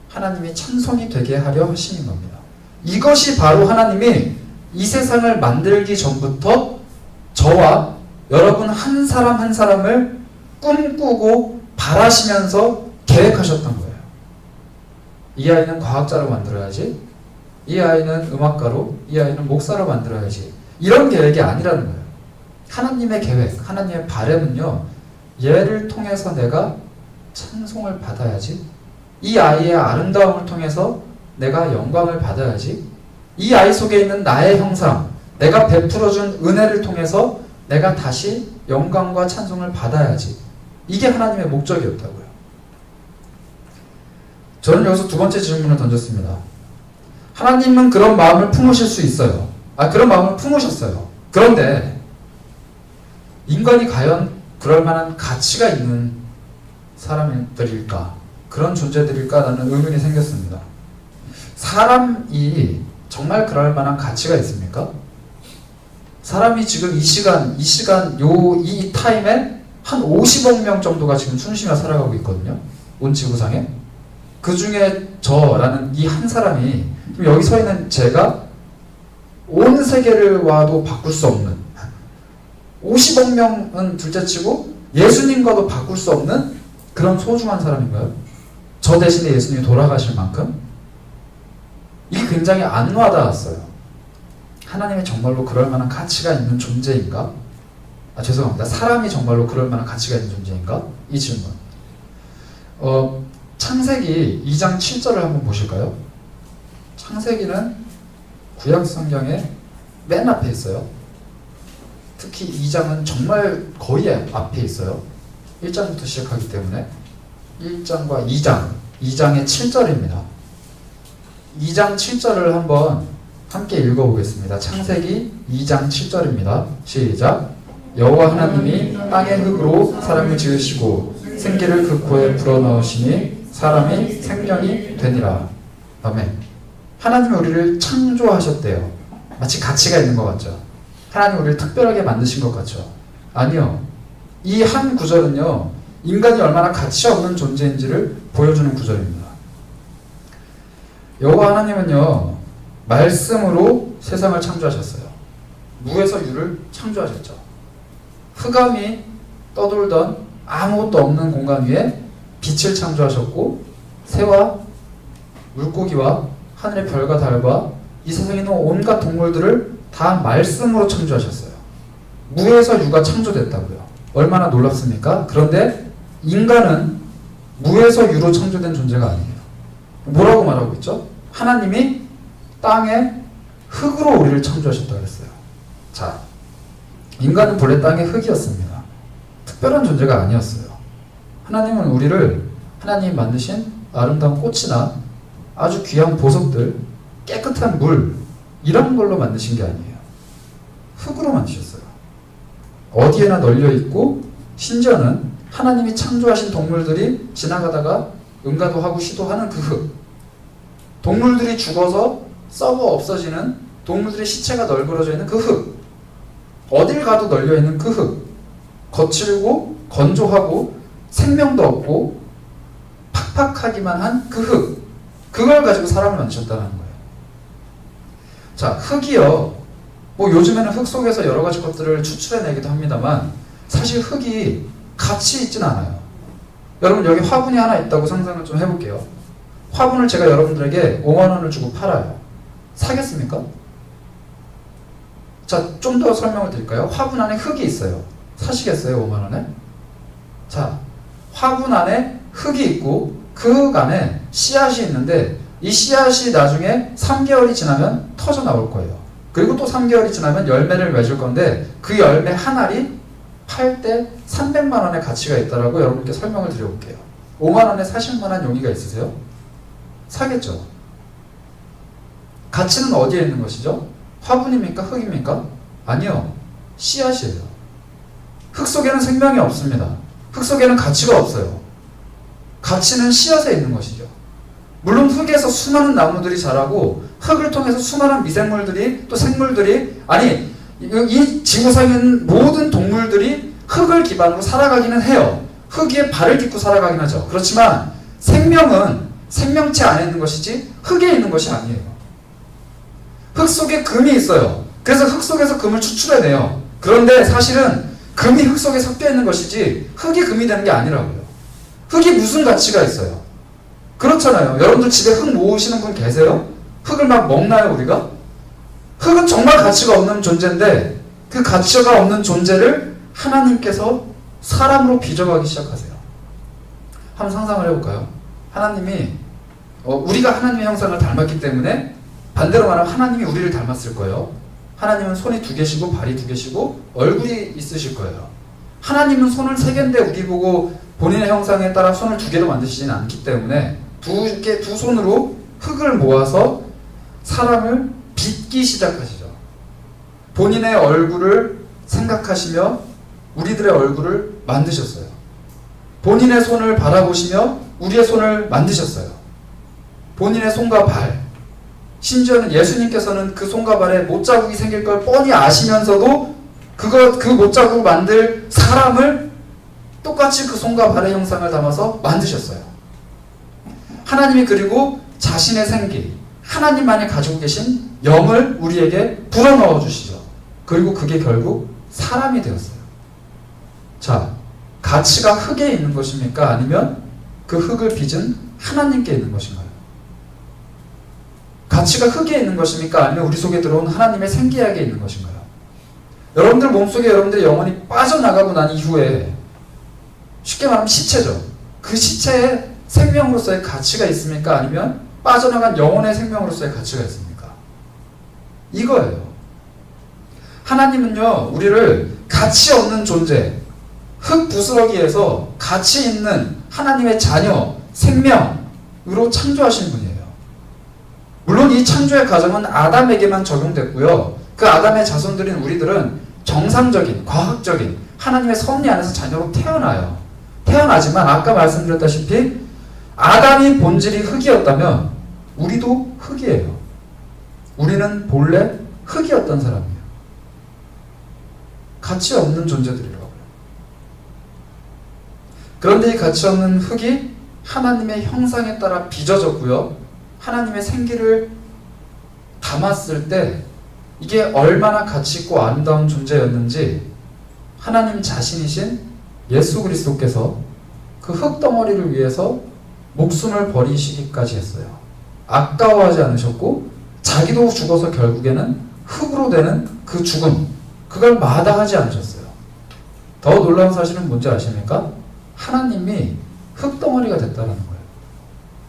하나님의 찬송이 되게 하려 하시는 겁니다. 이것이 바로 하나님이 이 세상을 만들기 전부터 저와 여러분 한 사람 한 사람을 꿈꾸고 바라시면서 계획하셨던 거예요. 이 아이는 과학자로 만들어야지, 이 아이는 음악가로, 이 아이는 목사로 만들어야지, 이런 계획이 아니라는 거예요. 하나님의 계획, 하나님의 바람은요, 얘를 통해서 내가 찬송을 받아야지, 이 아이의 아름다움을 통해서 내가 영광을 받아야지, 이 아이 속에 있는 나의 형상, 내가 베풀어준 은혜를 통해서 내가 다시 영광과 찬송을 받아야지. 이게 하나님의 목적이었다고요. 저는 여기서 두 번째 질문을 던졌습니다. 하나님은 그런 마음을 품으실 수 있어요. 그런 마음을 품으셨어요. 그런데 인간이 과연 그럴 만한 가치가 있는 사람들일까? 그런 존재들일까라는 의문이 생겼습니다. 사람이 정말 그럴 만한 가치가 있습니까? 사람이 지금 이 타임에 한 50억 명 정도가 지금 순심하며 살아가고 있거든요. 온 지구상에. 그 중에 저라는 이 한 사람이, 여기 서 있는 제가 온 세계를 와도 바꿀 수 없는, 50억 명은 둘째치고 예수님과도 바꿀 수 없는 그런 소중한 사람인가요? 저 대신에 예수님이 돌아가실 만큼? 이게 굉장히 안 와닿았어요. 하나님이 정말로 그럴 만한 가치가 있는 존재인가? 죄송합니다. 사람이 정말로 그럴 만한 가치가 있는 존재인가? 이 질문. 창세기 2장 7절을 한번 보실까요? 창세기는 구약 성경의 맨 앞에 있어요. 특히 2장은 정말 거의 앞에 있어요. 1장부터 시작하기 때문에 1장과 2장의 7절입니다. 2장 7절을 한번 함께 읽어보겠습니다. 창세기 2장 7절입니다. 시작. 여호와 하나님이 땅의 흙으로 사람을 지으시고 생기를 그 코에 불어넣으시니 사람이 생명이 되니라. 아멘. 하나님이 우리를 창조하셨대요. 마치 가치가 있는 것 같죠? 하나님 우리를 특별하게 만드신 것 같죠? 아니요. 이 한 구절은요, 인간이 얼마나 가치 없는 존재인지를 보여주는 구절입니다. 여호와 하나님은요, 말씀으로 세상을 창조하셨어요. 무에서 유를 창조하셨죠. 흑암이 떠돌던 아무것도 없는 공간 위에 빛을 창조하셨고, 새와 물고기와 하늘의 별과 달과 이 세상에 있는 온갖 동물들을 다 말씀으로 창조하셨어요. 무에서 유가 창조됐다고요. 얼마나 놀랍습니까? 그런데 인간은 무에서 유로 창조된 존재가 아니에요. 뭐라고 말하고 있죠? 하나님이 땅에 흙으로 우리를 창조하셨다고 했어요. 자, 인간은 본래 땅의 흙이었습니다. 특별한 존재가 아니었어요. 하나님은 우리를 하나님이 만드신 아름다운 꽃이나 아주 귀한 보석들, 깨끗한 물, 이런 걸로 만드신 게 아니에요. 흙으로 만드셨어요. 어디에나 널려 있고, 심지어는 하나님이 창조하신 동물들이 지나가다가 응가도 시도하는 그 흙, 동물들이 죽어서 썩어 없어지는 동물들의 시체가 널브러져 있는 그 흙, 어딜 가도 널려 있는 그 흙, 거칠고 건조하고 생명도 없고 팍팍하기만 한 그 흙, 그걸 가지고 사람을 만드셨다는 거예요. 자, 흙이요, 뭐 요즘에는 흙 속에서 여러 가지 것들을 추출해내기도 합니다만 사실 흙이 가치 있진 않아요. 여러분, 여기 화분이 하나 있다고 상상을 좀 해볼게요. 화분을 제가 여러분들에게 5만 원을 주고 팔아요. 사겠습니까? 자, 좀 더 설명을 드릴까요? 화분 안에 흙이 있어요. 사시겠어요? 5만 원에? 자, 화분 안에 흙이 있고 그 흙 안에 씨앗이 있는데 이 씨앗이 나중에 3개월이 지나면 터져 나올 거예요. 그리고 또 3개월이 지나면 열매를 맺을 건데 그 열매 한 알이 팔 때 300만 원의 가치가 있다라고 여러분께 설명을 드려볼게요. 5만 원에 사실 만한 용의가 있으세요? 사겠죠? 가치는 어디에 있는 것이죠? 화분입니까? 흙입니까? 아니요. 씨앗이에요. 흙 속에는 생명이 없습니다. 흙 속에는 가치가 없어요. 가치는 씨앗에 있는 것이죠. 물론 흙에서 수많은 나무들이 자라고 흙을 통해서 수많은 미생물들이 또 생물들이, 아니 이 지구상에 있는 모든 동물들이 흙을 기반으로 살아가기는 해요. 흙 위에 발을 딛고 살아가긴 하죠. 그렇지만 생명은 생명체 안에 있는 것이지 흙에 있는 것이 아니에요. 흙 속에 금이 있어요. 그래서 흙 속에서 금을 추출해내요. 그런데 사실은 금이 흙 속에 섞여 있는 것이지 흙이 금이 되는 게 아니라고요. 흙이 무슨 가치가 있어요? 그렇잖아요. 여러분들 집에 흙 모으시는 분 계세요? 흙을 막 먹나요, 우리가? 흙은 정말 가치가 없는 존재인데 그 가치가 없는 존재를 하나님께서 사람으로 빚어가기 시작하세요. 한번 상상을 해볼까요? 하나님이 우리가 하나님의 형상을 닮았기 때문에 반대로 말하면 하나님이 우리를 닮았을 거예요. 하나님은 손이 2개시고 발이 2개시고 얼굴이 있으실 거예요. 하나님은 손을 3개인데 우리 보고 본인의 형상에 따라 손을 2개로 만드시진 않기 때문에 두 손으로 흙을 모아서 사람을 빚기 시작하시죠. 본인의 얼굴을 생각하시며 우리들의 얼굴을 만드셨어요. 본인의 손을 바라보시며 우리의 손을 만드셨어요. 본인의 손과 발, 심지어는 예수님께서는 그 손과 발에 못자국이 생길 걸 뻔히 아시면서도 그 못자국을 만들 사람을 똑같이 그 손과 발의 형상을 담아서 만드셨어요. 하나님이 그리고 자신의 생기, 하나님만이 가지고 계신 영을 우리에게 불어넣어 주시죠. 그리고 그게 결국 사람이 되었어요. 자, 가치가 흙에 있는 것입니까? 아니면 그 흙을 빚은 하나님께 있는 것인가요? 가치가 흙에 있는 것입니까? 아니면 우리 속에 들어온 하나님의 생기약에 있는 것인가요? 여러분들 몸속에 여러분들의 영혼이 빠져나가고 난 이후에 쉽게 말하면 시체죠. 그 시체에 생명으로서의 가치가 있습니까? 아니면 빠져나간 영혼의 생명으로서의 가치가 있습니까? 이거예요. 하나님은요, 우리를 가치 없는 존재, 흙 부스러기에서 가치 있는 하나님의 자녀, 생명으로 창조하신 분이에요. 물론 이 창조의 과정은 아담에게만 적용됐고요. 그 아담의 자손들인 우리들은 정상적인, 과학적인 하나님의 섭리 안에서 자녀로 태어나요. 태어나지만 아까 말씀드렸다시피 아담이 본질이 흙이었다면 우리도 흙이에요. 우리는 본래 흙이었던 사람이에요. 가치 없는 존재들이라고요. 그런데 이 가치 없는 흙이 하나님의 형상에 따라 빚어졌고요. 하나님의 생기를 담았을 때 이게 얼마나 가치 있고 아름다운 존재였는지 하나님 자신이신 예수 그리스도께서 그 흙덩어리를 위해서 목숨을 버리시기까지 했어요. 아까워하지 않으셨고 자기도 죽어서 결국에는 흙으로 되는 그 죽음, 그걸 마다하지 않으셨어요. 더 놀라운 사실은 뭔지 아십니까? 하나님이 흙덩어리가 됐다는 거예요.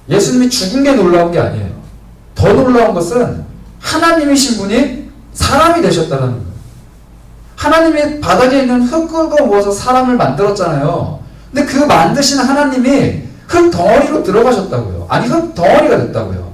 예수님이 죽은 게 놀라운 게 아니에요. 더 놀라운 것은 하나님이신 분이 사람이 되셨다는 거예요. 하나님이 바닥에 있는 흙 긁어 모아서 사람을 만들었잖아요. 근데 그 만드신 하나님이 흙 덩어리로 들어가셨다고요. 아니, 흙 덩어리가 됐다고요.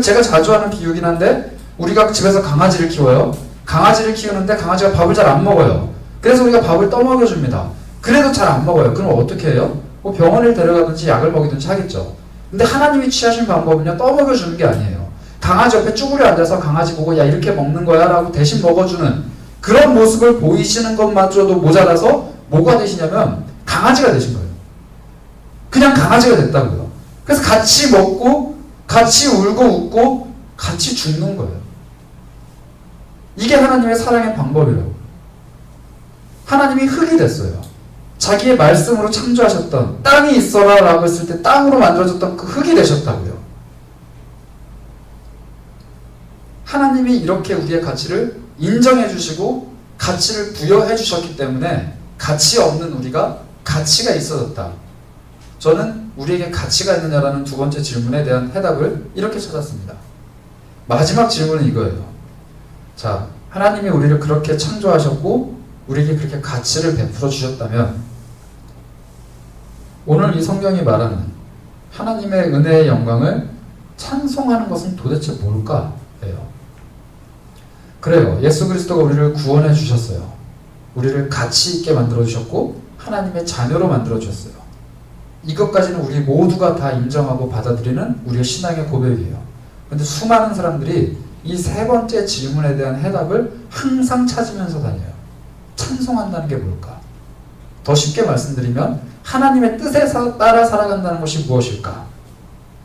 제가 자주 하는 비유긴 한데 우리가 집에서 강아지를 키워요. 강아지를 키우는데 강아지가 밥을 잘 안 먹어요. 그래서 우리가 밥을 떠먹여 줍니다. 그래도 잘 안 먹어요. 그럼 어떻게 해요? 뭐 병원을 데려가든지 약을 먹이든지 하겠죠. 근데 하나님이 취하신 방법은요, 떠먹여 주는 게 아니에요. 강아지 옆에 쭈그려 앉아서 강아지 보고 야 이렇게 먹는 거야 라고 대신 먹어주는 그런 모습을 보이시는 것마저도 모자라서 뭐가 되시냐면 강아지가 되신 거예요. 그냥 강아지가 됐다고요. 그래서 같이 먹고 같이 울고 웃고 같이 죽는 거예요. 이게 하나님의 사랑의 방법이라고. 하나님이 흙이 됐어요. 자기의 말씀으로 창조하셨던 땅이 있어라 라고 했을 때 땅으로 만들어졌던 그 흙이 되셨다고요. 하나님이 이렇게 우리의 가치를 인정해 주시고 가치를 부여해 주셨기 때문에 가치 없는 우리가 가치가 있어졌다. 저는 우리에게 가치가 있느냐라는 두 번째 질문에 대한 해답을 이렇게 찾았습니다. 마지막 질문은 이거예요. 자, 하나님이 우리를 그렇게 창조하셨고 우리에게 그렇게 가치를 베풀어 주셨다면 오늘 이 성경이 말하는 하나님의 은혜의 영광을 찬송하는 것은 도대체 뭘까요? 그래요. 예수 그리스도가 우리를 구원해 주셨어요. 우리를 가치 있게 만들어 주셨고 하나님의 자녀로 만들어 주셨어요. 이것까지는 우리 모두가 다 인정하고 받아들이는 우리의 신앙의 고백이에요. 그런데 수많은 사람들이 이 세 번째 질문에 대한 해답을 항상 찾으면서 다녀요. 찬송한다는 게 뭘까? 더 쉽게 말씀드리면 하나님의 뜻에 따라 살아간다는 것이 무엇일까?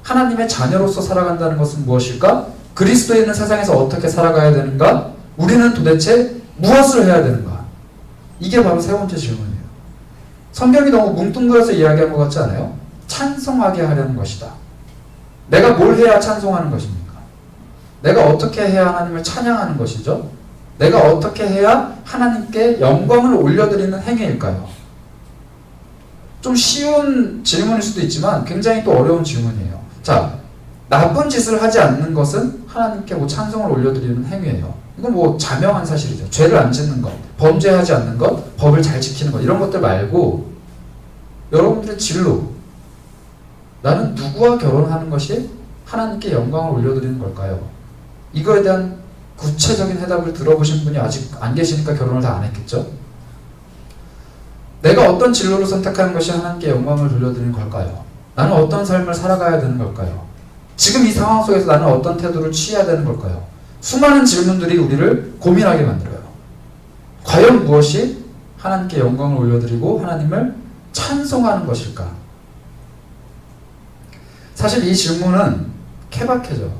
하나님의 자녀로서 살아간다는 것은 무엇일까? 그리스도에 있는 세상에서 어떻게 살아가야 되는가? 우리는 도대체 무엇을 해야 되는가? 이게 바로 세 번째 질문이에요. 성경이 너무 뭉뚱그려서 이야기한 것 같지 않아요? 찬송하게 하려는 것이다. 내가 뭘 해야 찬송하는 것입니까? 내가 어떻게 해야 하나님을 찬양하는 것이죠? 내가 어떻게 해야 하나님께 영광을 올려드리는 행위일까요? 좀 쉬운 질문일 수도 있지만 굉장히 또 어려운 질문이에요. 자, 나쁜 짓을 하지 않는 것은 하나님께 뭐 찬송을 올려드리는 행위예요. 이건 뭐 자명한 사실이죠. 죄를 안 짓는 것, 범죄하지 않는 것, 법을 잘 지키는 것 이런 것들 말고 여러분들의 진로, 나는 누구와 결혼하는 것이 하나님께 영광을 올려드리는 걸까요? 이거에 대한 구체적인 해답을 들어보신 분이 아직 안 계시니까 결혼을 다 안 했겠죠? 내가 어떤 진로를 선택하는 것이 하나님께 영광을 돌려드리는 걸까요? 나는 어떤 삶을 살아가야 되는 걸까요? 지금 이 상황 속에서 나는 어떤 태도를 취해야 되는 걸까요? 수많은 질문들이 우리를 고민하게 만들어요. 과연 무엇이 하나님께 영광을 올려드리고 하나님을 찬송하는 것일까? 사실 이 질문은 케바케죠.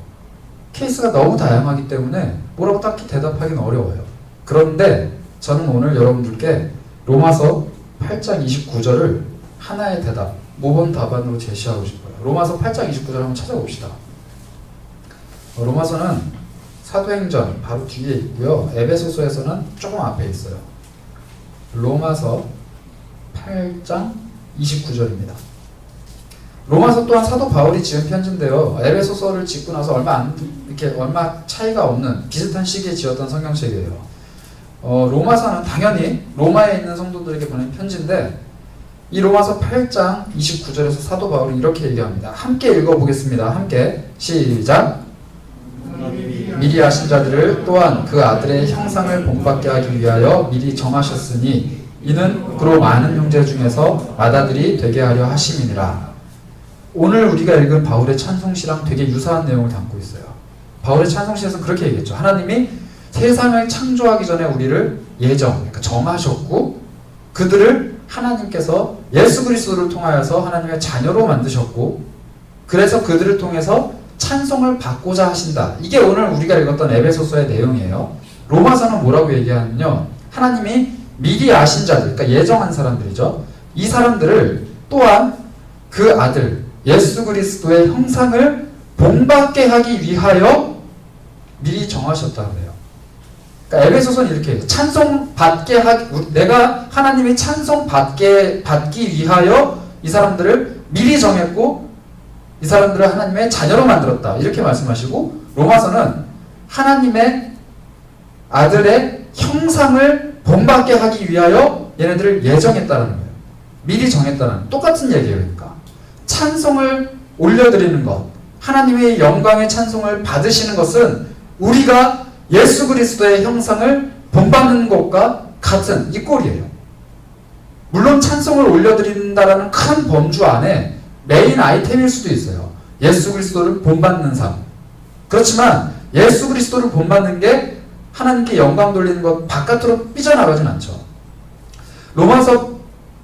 케이스가 너무 다양하기 때문에 뭐라고 딱히 대답하기는 어려워요. 그런데 저는 오늘 여러분들께 로마서 8장 29절을 하나의 대답, 모범 답안으로 제시하고 싶어요. 로마서 8장 29절 한번 찾아봅시다. 로마서는 사도행전 바로 뒤에 있고요. 에베소서에서는 조금 앞에 있어요. 로마서 8장 29절입니다. 로마서 또한 사도 바울이 지은 편지인데요. 에베소서를 짓고 나서 얼마 차이가 없는 비슷한 시기에 지었던 성경책이에요. 로마서는 당연히 로마에 있는 성도들에게 보낸 편지인데 이 로마서 8장 29절에서 사도 바울이 이렇게 얘기합니다. 함께 읽어보겠습니다. 함께 시작. 미리 아신 자들을 또한 그 아들의 형상을 본받게 하기 위하여 미리 정하셨으니 이는 그로 많은 형제 중에서 맏아들이 되게 하려 하심이니라. 오늘 우리가 읽은 바울의 찬송시랑 되게 유사한 내용을 담고 있어요. 바울의 찬송시에서 그렇게 얘기했죠. 하나님이 세상을 창조하기 전에 우리를 그러니까 정하셨고 그들을 하나님께서 예수 그리스도를 통하여서 하나님의 자녀로 만드셨고 그래서 그들을 통해서 찬송을 받고자 하신다. 이게 오늘 우리가 읽었던 에베소서의 내용이에요. 로마서는 뭐라고 얘기하냐면요. 하나님이 미리 아신 자들, 그러니까 예정한 사람들이죠. 이 사람들을 또한 그 아들 예수 그리스도의 형상을 본받게 하기 위하여 미리 정하셨다 그래요. 그러니까 에베소서는 이렇게 해요. 내가 하나님의 찬송 받기 위하여 이 사람들을 미리 정했고 이 사람들을 하나님의 자녀로 만들었다. 이렇게 말씀하시고 로마서는 하나님의 아들의 형상을 본받게 하기 위하여 얘네들을 예정했다는 거예요. 미리 정했다는 똑같은 얘기예요. 그러니까 찬송을 올려드리는 것, 하나님의 영광의 찬송을 받으시는 것은 우리가 예수 그리스도의 형상을 본받는 것과 같은 이 꼴이에요. 물론 찬송을 올려드린다라는 큰 범주 안에 메인 아이템일 수도 있어요. 예수 그리스도를 본받는 삶. 그렇지만 예수 그리스도를 본받는 게 하나님께 영광 돌리는 것 바깥으로 삐져나가진 않죠. 로마서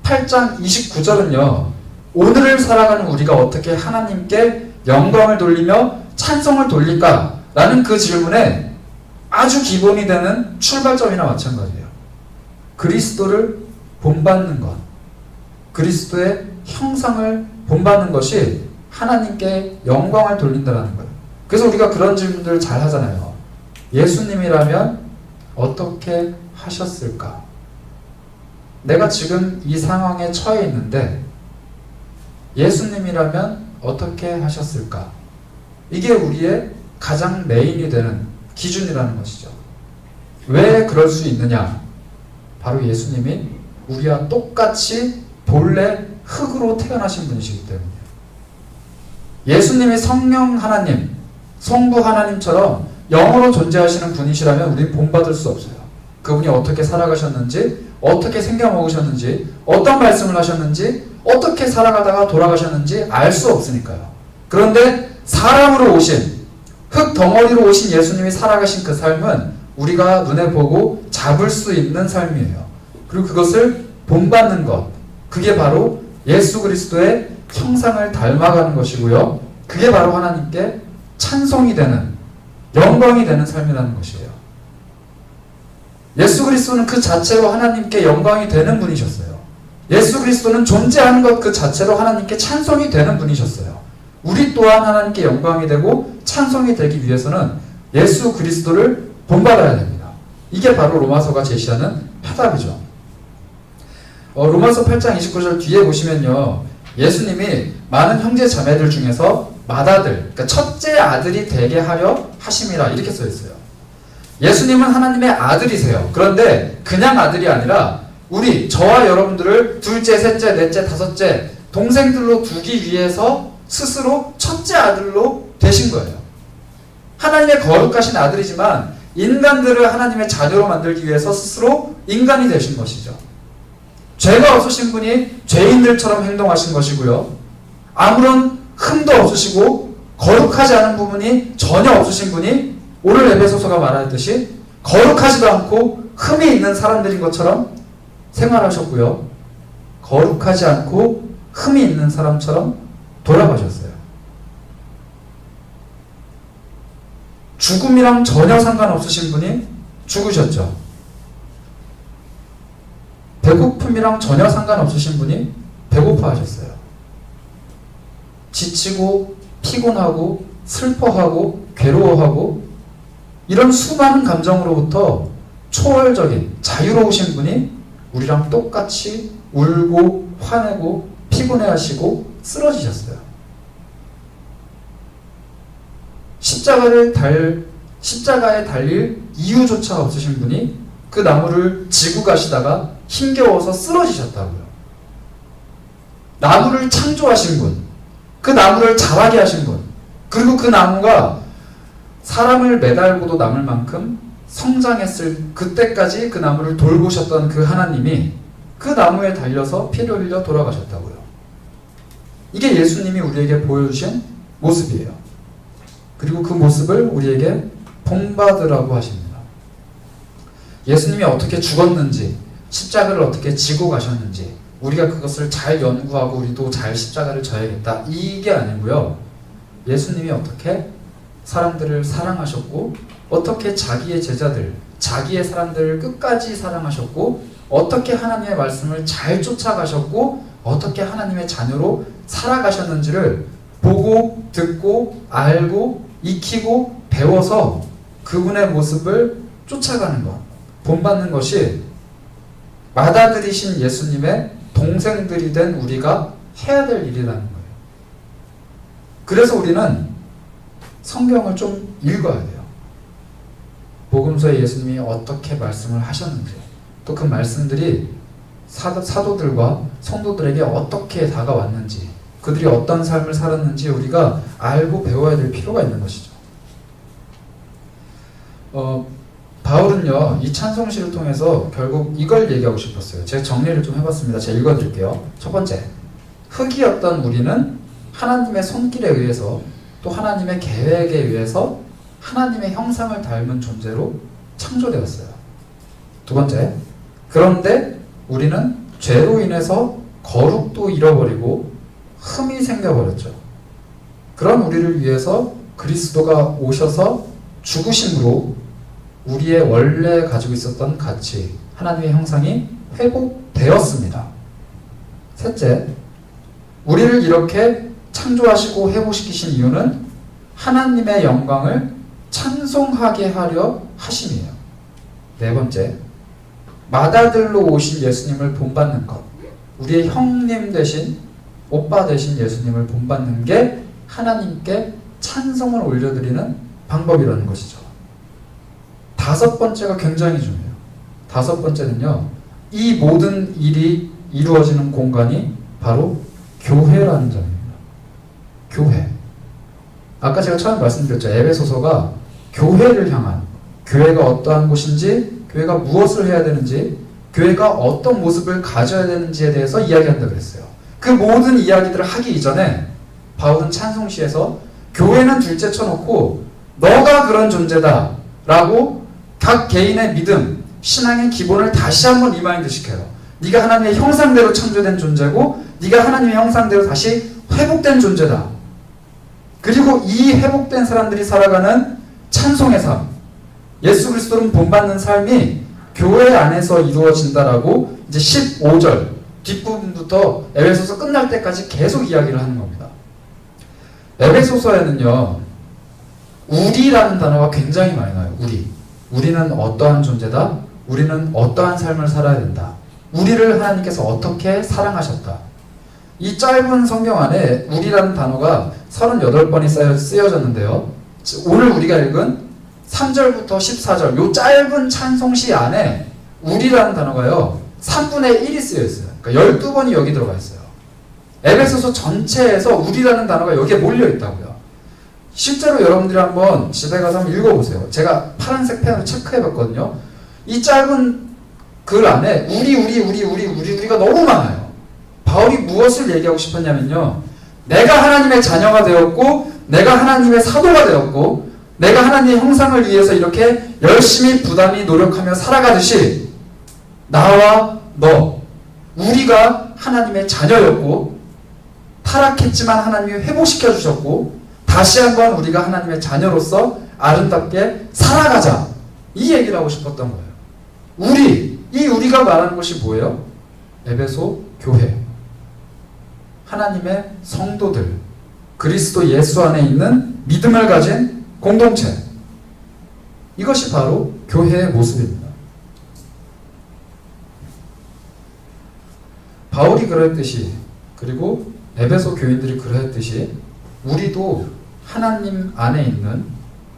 8장 29절은요. 오늘을 살아가는 우리가 어떻게 하나님께 영광을 돌리며 찬송을 돌릴까? 라는 그 질문에 아주 기본이 되는 출발점이나 마찬가지예요. 그리스도를 본받는 것, 그리스도의 형상을 본받는 것이 하나님께 영광을 돌린다는 거예요. 그래서 우리가 그런 질문들을 잘 하잖아요. 예수님이라면 어떻게 하셨을까? 내가 지금 이 상황에 처해 있는데 예수님이라면 어떻게 하셨을까? 이게 우리의 가장 메인이 되는 기준이라는 것이죠. 왜 그럴 수 있느냐? 바로 예수님이 우리와 똑같이 본래 흙으로 태어나신 분이시기 때문이에요. 예수님이 성령 하나님, 성부 하나님처럼 영으로 존재하시는 분이시라면 우리는 본받을 수 없어요. 그분이 어떻게 살아가셨는지, 어떻게 생겨 먹으셨는지, 어떤 말씀을 하셨는지, 어떻게 살아가다가 돌아가셨는지 알 수 없으니까요. 그런데 사람으로 오신, 흙 덩어리로 오신 예수님이 살아가신 그 삶은 우리가 눈에 보고 잡을 수 있는 삶이에요. 그리고 그것을 본받는 것, 그게 바로 예수 그리스도의 형상을 닮아가는 것이고요. 그게 바로 하나님께 찬송이 되는, 영광이 되는 삶이라는 것이에요. 예수 그리스도는 그 자체로 하나님께 영광이 되는 분이셨어요. 예수 그리스도는 존재하는 것 그 자체로 하나님께 찬송이 되는 분이셨어요. 우리 또한 하나님께 영광이 되고 찬송이 되기 위해서는 예수 그리스도를 본받아야 됩니다. 이게 바로 로마서가 제시하는 해답이죠. 로마서 8장 29절 뒤에 보시면요. 예수님이 많은 형제 자매들 중에서 맏아들, 그러니까 첫째 아들이 되게 하려 하심이라 이렇게 써 있어요. 예수님은 하나님의 아들이세요. 그런데 그냥 아들이 아니라 저와 여러분들을 둘째, 셋째, 넷째, 다섯째 동생들로 두기 위해서 스스로 첫째 아들로 되신 거예요. 하나님의 거룩하신 아들이지만 인간들을 하나님의 자녀로 만들기 위해서 스스로 인간이 되신 것이죠. 죄가 없으신 분이 죄인들처럼 행동하신 것이고요. 아무런 흠도 없으시고 거룩하지 않은 부분이 전혀 없으신 분이 오늘 에베소서가 말하듯이 거룩하지도 않고 흠이 있는 사람들인 것처럼 생활하셨고요. 거룩하지 않고 흠이 있는 사람처럼 돌아가셨어요. 죽음이랑 전혀 상관없으신 분이 죽으셨죠. 배고픔이랑 전혀 상관없으신 분이 배고파하셨어요. 지치고 피곤하고 슬퍼하고 괴로워하고 이런 수많은 감정으로부터 초월적인 자유로우신 분이 우리랑 똑같이 울고 화내고 피곤해하시고 쓰러지셨어요. 십자가에 달릴 이유조차 없으신 분이 그 나무를 지고 가시다가 힘겨워서 쓰러지셨다고요. 나무를 창조하신 분, 그 나무를 자라게 하신 분, 그리고 그 나무가 사람을 매달고도 남을 만큼 성장했을 그때까지 그 나무를 돌보셨던 그 하나님이 그 나무에 달려서 피를 흘려 돌아가셨다고요. 이게 예수님이 우리에게 보여주신 모습이에요. 그리고 그 모습을 우리에게 본받으라고 하십니다. 예수님이 어떻게 죽었는지, 십자가를 어떻게 지고 가셨는지 우리가 그것을 잘 연구하고 우리도 잘 십자가를 져야겠다, 이게 아니고요. 예수님이 어떻게 사람들을 사랑하셨고, 어떻게 자기의 제자들, 자기의 사람들을 끝까지 사랑하셨고, 어떻게 하나님의 말씀을 잘 쫓아가셨고, 어떻게 하나님의 자녀로 살아가셨는지를 보고 듣고 알고 익히고 배워서 그분의 모습을 쫓아가는 것, 본받는 것이 맏아들이신 예수님의 동생들이 된 우리가 해야 될 일이라는 거예요. 그래서 우리는 성경을 좀 읽어야 돼요. 복음서에 예수님이 어떻게 말씀을 하셨는지, 또 그 말씀들이 사도들과 성도들에게 어떻게 다가왔는지, 그들이 어떤 삶을 살았는지 우리가 알고 배워야 될 필요가 있는 것이죠. 바울은요, 이 찬송시를 통해서 결국 이걸 얘기하고 싶었어요. 제가 정리를 좀 해봤습니다. 제가 읽어드릴게요. 첫 번째, 흙이었던 우리는 하나님의 손길에 의해서 또 하나님의 계획에 의해서 하나님의 형상을 닮은 존재로 창조되었어요. 두 번째, 그런데 우리는 죄로 인해서 거룩도 잃어버리고 흠이 생겨버렸죠. 그런 우리를 위해서 그리스도가 오셔서 죽으심으로 우리의 원래 가지고 있었던 가치, 하나님의 형상이 회복되었습니다. 셋째, 우리를 이렇게 창조하시고 회복시키신 이유는 하나님의 영광을 찬송하게 하려 하심이에요. 네 번째, 맏아들로 오신 예수님을 본받는 것, 우리의 형님 대신 오빠 대신 예수님을 본받는 게 하나님께 찬송을 올려드리는 방법이라는 것이죠. 다섯 번째가 굉장히 중요해요. 다섯 번째는요, 이 모든 일이 이루어지는 공간이 바로 교회라는 점입니다. 교회. 아까 제가 처음에 말씀드렸죠. 에베소서가 교회를 향한, 교회가 어떠한 곳인지, 교회가 무엇을 해야 되는지, 교회가 어떤 모습을 가져야 되는지에 대해서 이야기한다 그랬어요. 그 모든 이야기들을 하기 이전에 바울은 찬송시에서 교회는 둘째 쳐놓고 너가 그런 존재다 라고 각 개인의 믿음, 신앙의 기본을 다시 한번 리마인드 시켜요. 네가 하나님의 형상대로 창조된 존재고 네가 하나님의 형상대로 다시 회복된 존재다. 그리고 이 회복된 사람들이 살아가는 찬송의 삶, 예수 그리스도를 본받는 삶이 교회 안에서 이루어진다라고 이제 15절 뒷부분부터 에베소서 끝날 때까지 계속 이야기를 하는 겁니다. 에베소서에는요, 우리라는 단어가 굉장히 많이 나와요. 우리는 어떠한 존재다. 우리는 어떠한 삶을 살아야 된다. 우리를 하나님께서 어떻게 사랑하셨다. 이 짧은 성경 안에 우리라는 단어가 38번이 쓰여졌는데요. 오늘 우리가 읽은 3절부터 14절 요 짧은 찬송시 안에 우리라는 단어가요 3분의 1이 쓰여 있어요. 그러니까 12번이 여기 들어가 있어요. 에베소서 전체에서 우리라는 단어가 여기에 몰려 있다고요. 실제로 여러분들이 한번 집에 가서 한번 읽어보세요. 제가 파란색 펜으로 체크해봤거든요. 이 짧은 글 안에 우리가 너무 많아요. 바울이 무엇을 얘기하고 싶었냐면요, 내가 하나님의 자녀가 되었고 내가 하나님의 사도가 되었고 내가 하나님의 형상을 위해서 이렇게 열심히 부단히 노력하며 살아가듯이 나와 너, 우리가 하나님의 자녀였고 타락했지만 하나님이 회복시켜 주셨고 다시 한번 우리가 하나님의 자녀로서 아름답게 살아가자, 이 얘기를 하고 싶었던 거예요. 이 우리가 말하는 것이 뭐예요? 에베소 교회, 하나님의 성도들, 그리스도 예수 안에 있는 믿음을 가진 공동체, 이것이 바로 교회의 모습입니다. 바울이 그랬듯이, 그리고 에베소 교인들이 그랬듯이 우리도 하나님 안에 있는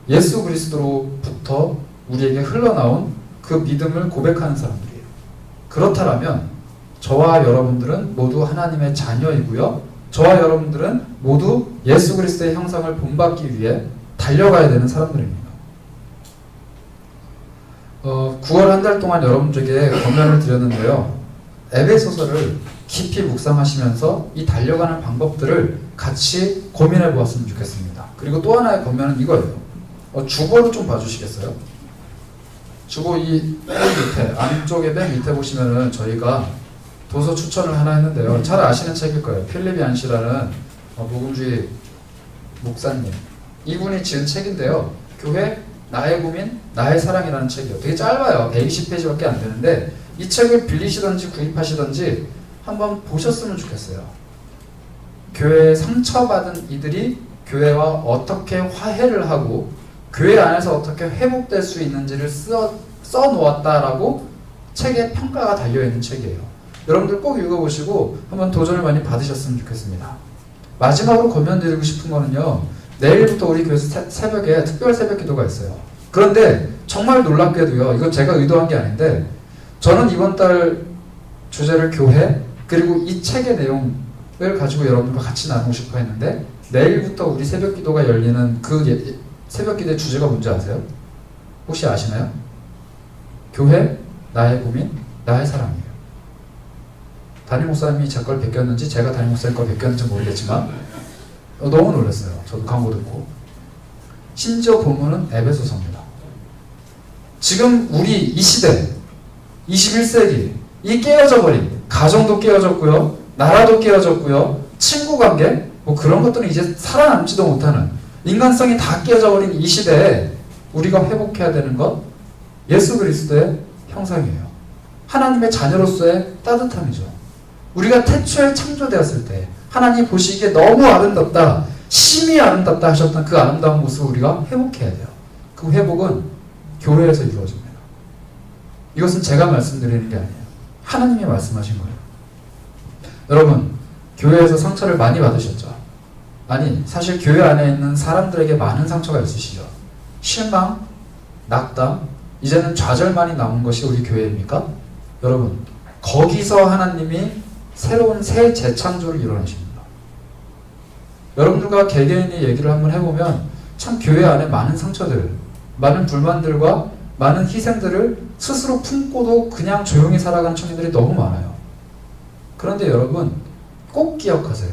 예수 그리스도로부터 우리에게 흘러나온 그 믿음을 고백하는 사람들이에요. 그렇다면 저와 여러분들은 모두 하나님의 자녀이고요, 저와 여러분들은 모두 예수 그리스도의 형상을 본받기 위해 달려가야 되는 사람들입니다. 9월 한 달 동안 여러분들에게 권면을 드렸는데요, 에베소서를 깊이 묵상하시면서 이 달려가는 방법들을 같이 고민해 보았으면 좋겠습니다. 그리고 또 하나의 권면은 이거예요. 주보를 좀 봐주시겠어요? 주보 이 맨 밑에, 안쪽에 맨 밑에 보시면은 저희가 도서 추천을 하나 했는데요. 잘 아시는 책일 거예요. 필립 얀시라는 복음주의 목사님, 이분이 지은 책인데요. 교회 나의 고민 나의 사랑이라는 책이에요. 되게 짧아요. 120페이지밖에 안 되는데 이 책을 빌리시던지 구입하시던지 한번 보셨으면 좋겠어요. 교회에 상처받은 이들이 교회와 어떻게 화해를 하고 교회 안에서 어떻게 회복될 수 있는지를 써놓았다라고 책에 평가가 달려있는 책이에요. 여러분들 꼭 읽어보시고 한번 도전을 많이 받으셨으면 좋겠습니다. 마지막으로 권면드리고 싶은 거는요, 내일부터 우리 교회에서 새벽에 특별 새벽 기도가 있어요. 그런데 정말 놀랍게도요, 이건 제가 의도한 게 아닌데 저는 이번 달 주제를 교회, 그리고 이 책의 내용을 가지고 여러분과 같이 나누고 싶어 했는데 내일부터 우리 새벽 기도가 열리는 그 새벽 기도의 주제가 뭔지 아세요? 혹시 아시나요? 교회, 나의 고민, 나의 사랑이에요. 담임 목사님이 제 걸 베꼈는지 제가 담임 목사님 걸 베꼈는지 모르겠지만 너무 놀랐어요. 저도 광고 듣고. 심지어 본문은 에베소서입니다. 지금 우리 이 시대 21세기 이 깨어져 버린 가정도 깨어졌고요, 나라도 깨어졌고요, 친구관계 뭐 그런 것들은 이제 살아남지도 못하는 인간성이 다 깨어져 버린 이 시대에 우리가 회복해야 되는 것 예수 그리스도의 형상이에요. 하나님의 자녀로서의 따뜻함이죠. 우리가 태초에 창조되었을 때 하나님 보시기에 너무 아름답다, 심히 아름답다 하셨던 그 아름다운 모습을 우리가 회복해야 돼요. 그 회복은 교회에서 이루어집니다. 이것은 제가 말씀드리는 게 아니에요. 하나님이 말씀하신 거예요. 여러분, 교회에서 상처를 많이 받으셨죠? 아니, 사실 교회 안에 있는 사람들에게 많은 상처가 있으시죠? 실망, 낙담, 이제는 좌절만이 남은 것이 우리 교회입니까? 여러분, 거기서 하나님이 새로운 새 재창조를 이뤄내십니다. 여러분들과 개개인의 얘기를 한번 해보면 참 교회 안에 많은 상처들, 많은 불만들과 많은 희생들을 스스로 품고도 그냥 조용히 살아가는 청년들이 너무 많아요. 그런데 여러분 꼭 기억하세요.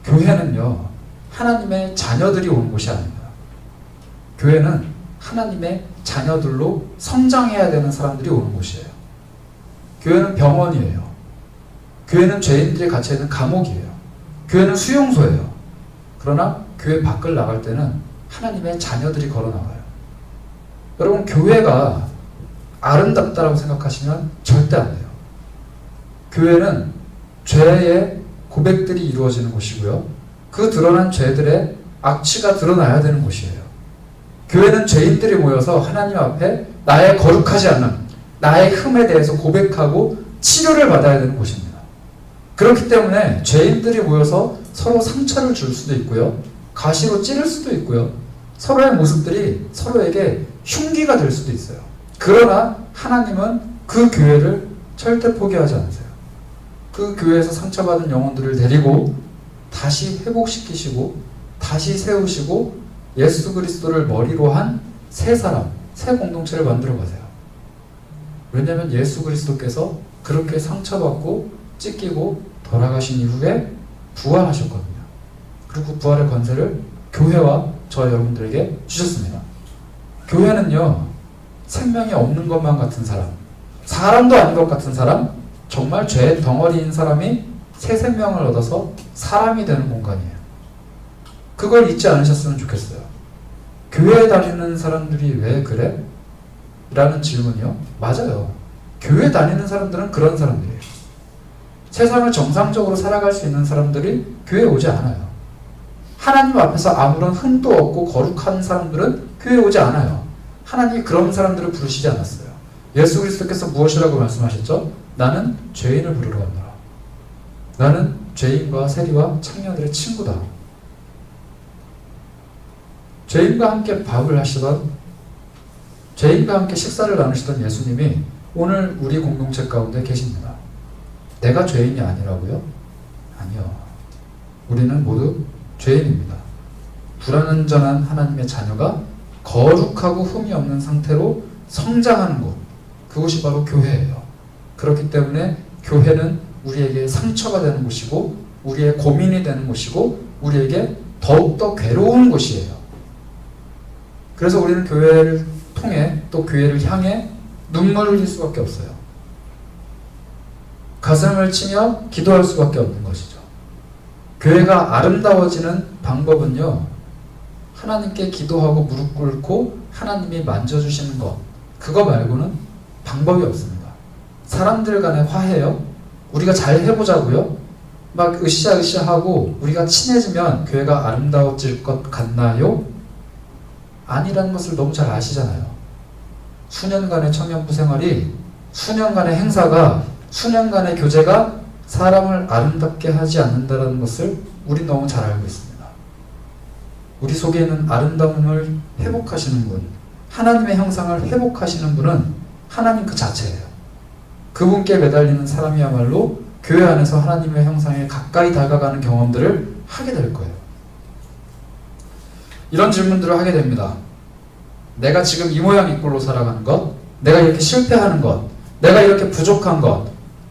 교회는요, 하나님의 자녀들이 오는 곳이 아닙니다. 교회는 하나님의 자녀들로 성장해야 되는 사람들이 오는 곳이에요. 교회는 병원이에요. 교회는 죄인들이 갇혀 있는 감옥이에요. 교회는 수용소예요. 그러나 교회 밖을 나갈 때는 하나님의 자녀들이 걸어 나가요. 여러분, 교회가 아름답다라고 생각하시면 절대 안 돼요. 교회는 죄의 고백들이 이루어지는 곳이고요, 그 드러난 죄들의 악취가 드러나야 되는 곳이에요. 교회는 죄인들이 모여서 하나님 앞에 나의 거룩하지 않음, 나의 흠에 대해서 고백하고 치료를 받아야 되는 곳입니다. 그렇기 때문에 죄인들이 모여서 서로 상처를 줄 수도 있고요, 가시로 찌를 수도 있고요, 서로의 모습들이 서로에게 흉기가 될 수도 있어요. 그러나 하나님은 그 교회를 절대 포기하지 않으세요. 그 교회에서 상처받은 영혼들을 데리고 다시 회복시키시고 다시 세우시고 예수 그리스도를 머리로 한 새 사람, 새 공동체를 만들어 가세요. 왜냐하면 예수 그리스도께서 그렇게 상처받고 찢기고 돌아가신 이후에 부활하셨거든요. 그리고 그 부활의 권세를 교회와 저 여러분들에게 주셨습니다. 교회는요, 생명이 없는 것만 같은 사람, 사람도 아닌 것 같은 사람, 정말 죄의 덩어리인 사람이 새 생명을 얻어서 사람이 되는 공간이에요. 그걸 잊지 않으셨으면 좋겠어요. 교회에 다니는 사람들이 왜 그래? 라는 질문이요. 맞아요. 교회 다니는 사람들은 그런 사람들이에요. 세상을 정상적으로 살아갈 수 있는 사람들이 교회에 오지 않아요. 하나님 앞에서 아무런 흠도 없고 거룩한 사람들은 교회에 오지 않아요. 하나님이 그런 사람들을 부르시지 않았어요. 예수 그리스도께서 무엇이라고 말씀하셨죠? 나는 죄인을 부르러 왔노라. 나는 죄인과 세리와 청년들의 친구다. 죄인과 함께 밥을 하시던, 죄인과 함께 식사를 나누시던 예수님이 오늘 우리 공동체 가운데 계십니다. 내가 죄인이 아니라고요? 아니요. 우리는 모두 죄인입니다. 불완전한 하나님의 자녀가 거룩하고 흠이 없는 상태로 성장하는 곳, 그곳이 바로 교회예요. 그렇기 때문에 교회는 우리에게 상처가 되는 곳이고, 우리의 고민이 되는 곳이고, 우리에게 더욱더 괴로운 곳이에요. 그래서 우리는 교회를 통해, 또 교회를 향해 눈물을 흘릴 수밖에 없어요. 가슴을 치며 기도할 수밖에 없는 것이죠. 교회가 아름다워지는 방법은요, 하나님께 기도하고 무릎 꿇고 하나님이 만져주시는 것, 그거 말고는 방법이 없습니다. 사람들 간의 화해요, 우리가 잘 해보자고요, 막 으쌰으쌰하고 우리가 친해지면 교회가 아름다워질 것 같나요? 아니라는 것을 너무 잘 아시잖아요. 수년간의 청년부 생활이, 수년간의 행사가, 수년간의 교제가 사람을 아름답게 하지 않는다는 것을 우린 너무 잘 알고 있습니다. 우리 속에 있는 아름다움을 회복하시는 분, 하나님의 형상을 회복하시는 분은 하나님 그 자체예요. 그분께 매달리는 사람이야말로 교회 안에서 하나님의 형상에 가까이 다가가는 경험들을 하게 될 거예요. 이런 질문들을 하게 됩니다. 내가 지금 이 모양 이 꼴로 살아가는 것, 내가 이렇게 실패하는 것, 내가 이렇게 부족한 것,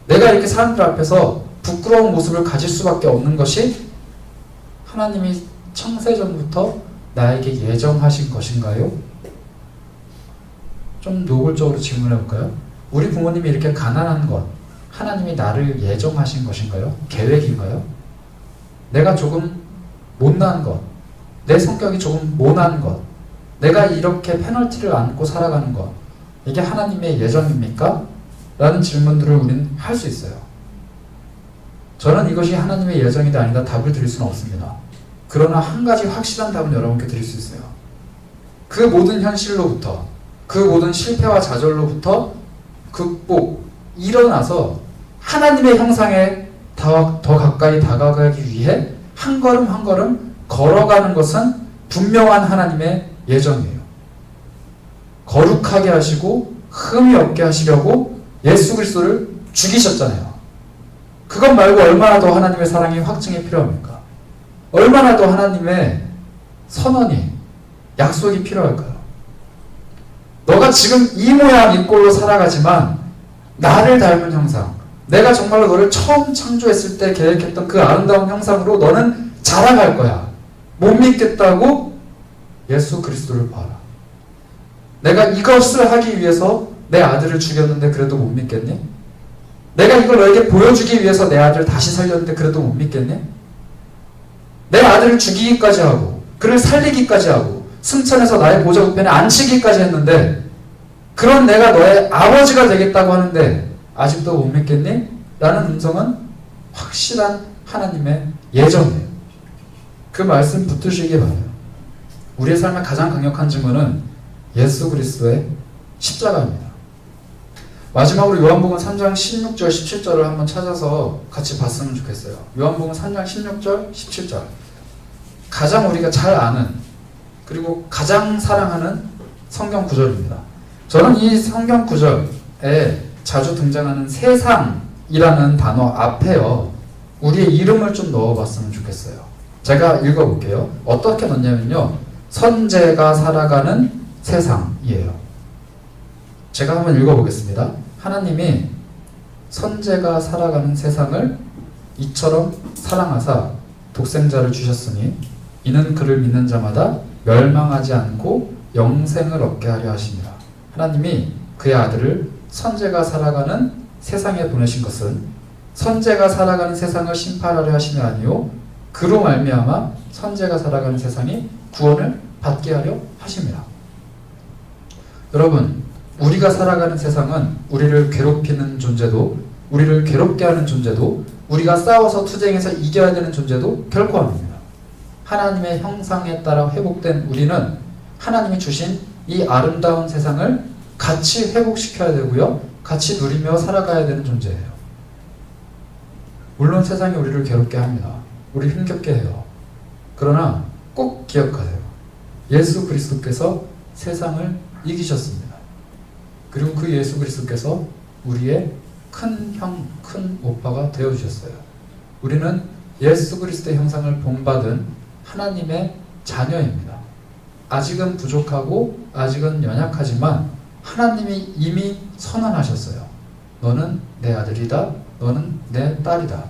내가 이렇게 사람들 앞에서 부끄러운 모습을 가질 수밖에 없는 것이 하나님이 창세전부터 나에게 예정하신 것인가요? 좀 노골적으로 질문해 볼까요? 우리 부모님이 이렇게 가난한 것, 하나님이 나를 예정하신 것인가요? 계획인가요? 내가 조금 못난 것, 내 성격이 조금 모난 것, 내가 이렇게 페널티를 안고 살아가는 것, 이게 하나님의 예정입니까? 라는 질문들을 우리는 할 수 있어요. 저는 이것이 하나님의 예정이다 아니다 답을 드릴 수는 없습니다. 그러나 한 가지 확실한 답은 여러분께 드릴 수 있어요. 그 모든 현실로부터, 그 모든 실패와 좌절로부터 극복, 일어나서 하나님의 형상에 더 가까이 다가가기 위해 한 걸음 한 걸음 걸어가는 것은 분명한 하나님의 예정이에요. 거룩하게 하시고 흠이 없게 하시려고 예수 그리스도를 죽이셨잖아요. 그것 말고 얼마나 더 하나님의 사랑이 확증이 필요합니까? 얼마나 더 하나님의 선언이, 약속이 필요할까요? 너가 지금 이 모양 이 꼴로 살아가지만 나를 닮은 형상, 내가 정말로 너를 처음 창조했을 때 계획했던 그 아름다운 형상으로 너는 자라갈 거야. 못 믿겠다고 예수 그리스도를 봐라. 내가 이것을 하기 위해서 내 아들을 죽였는데 그래도 못 믿겠니? 내가 이걸 너에게 보여주기 위해서 내 아들을 다시 살렸는데 그래도 못 믿겠니? 내 아들을 죽이기까지 하고 그를 살리기까지 하고 승천해서 나의 보좌 우편에 앉히기까지 했는데 그런 내가 너의 아버지가 되겠다고 하는데 아직도 못 믿겠니? 라는 음성은 확실한 하나님의 예정이에요. 그 말씀 붙드시기 바라요. 우리의 삶의 가장 강력한 증거는 예수 그리스도의 십자가입니다. 마지막으로 요한복음 3장 16절 17절을 한번 찾아서 같이 봤으면 좋겠어요. 요한복음 3장 16절 17절, 가장 우리가 잘 아는 그리고 가장 사랑하는 성경 구절입니다. 저는 이 성경 구절에 자주 등장하는 세상이라는 단어 앞에요, 우리의 이름을 좀 넣어봤으면 좋겠어요. 제가 읽어볼게요. 어떻게 넣냐면요, 선제가 살아가는 세상이에요. 제가 한번 읽어보겠습니다. 하나님이 선제가 살아가는 세상을 이처럼 사랑하사 독생자를 주셨으니 이는 그를 믿는 자마다 멸망하지 않고 영생을 얻게 하려 하십니다. 하나님이 그의 아들을 선제가 살아가는 세상에 보내신 것은 선제가 살아가는 세상을 심판하려 하심이 아니요 그로 말미암아 선제가 살아가는 세상이 구원을 받게 하려 하십니다. 여러분, 우리가 살아가는 세상은 우리를 괴롭히는 존재도, 우리를 괴롭게 하는 존재도, 우리가 싸워서 투쟁해서 이겨야 되는 존재도 결코 아닙니다. 하나님의 형상에 따라 회복된 우리는 하나님이 주신 이 아름다운 세상을 같이 회복시켜야 되고요, 같이 누리며 살아가야 되는 존재예요. 물론 세상이 우리를 괴롭게 합니다. 우리 힘겹게 해요. 그러나 꼭 기억하세요. 예수 그리스도께서 세상을 이기셨습니다. 그리고 그 예수 그리스도께서 우리의 큰 형, 큰 오빠가 되어주셨어요. 우리는 예수 그리스도의 형상을 본받은 하나님의 자녀입니다. 아직은 부족하고 아직은 연약하지만 하나님이 이미 선언하셨어요. 너는 내 아들이다. 너는 내 딸이다.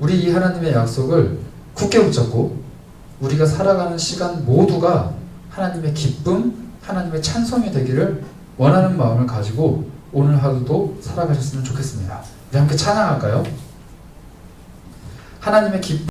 우리 이 하나님의 약속을 굳게 붙잡고 우리가 살아가는 시간 모두가 하나님의 기쁨, 하나님의 찬송이 되기를 원하는 마음을 가지고 오늘 하루도 살아가셨으면 좋겠습니다. 우리 함께 찬양할까요? 하나님의 기쁨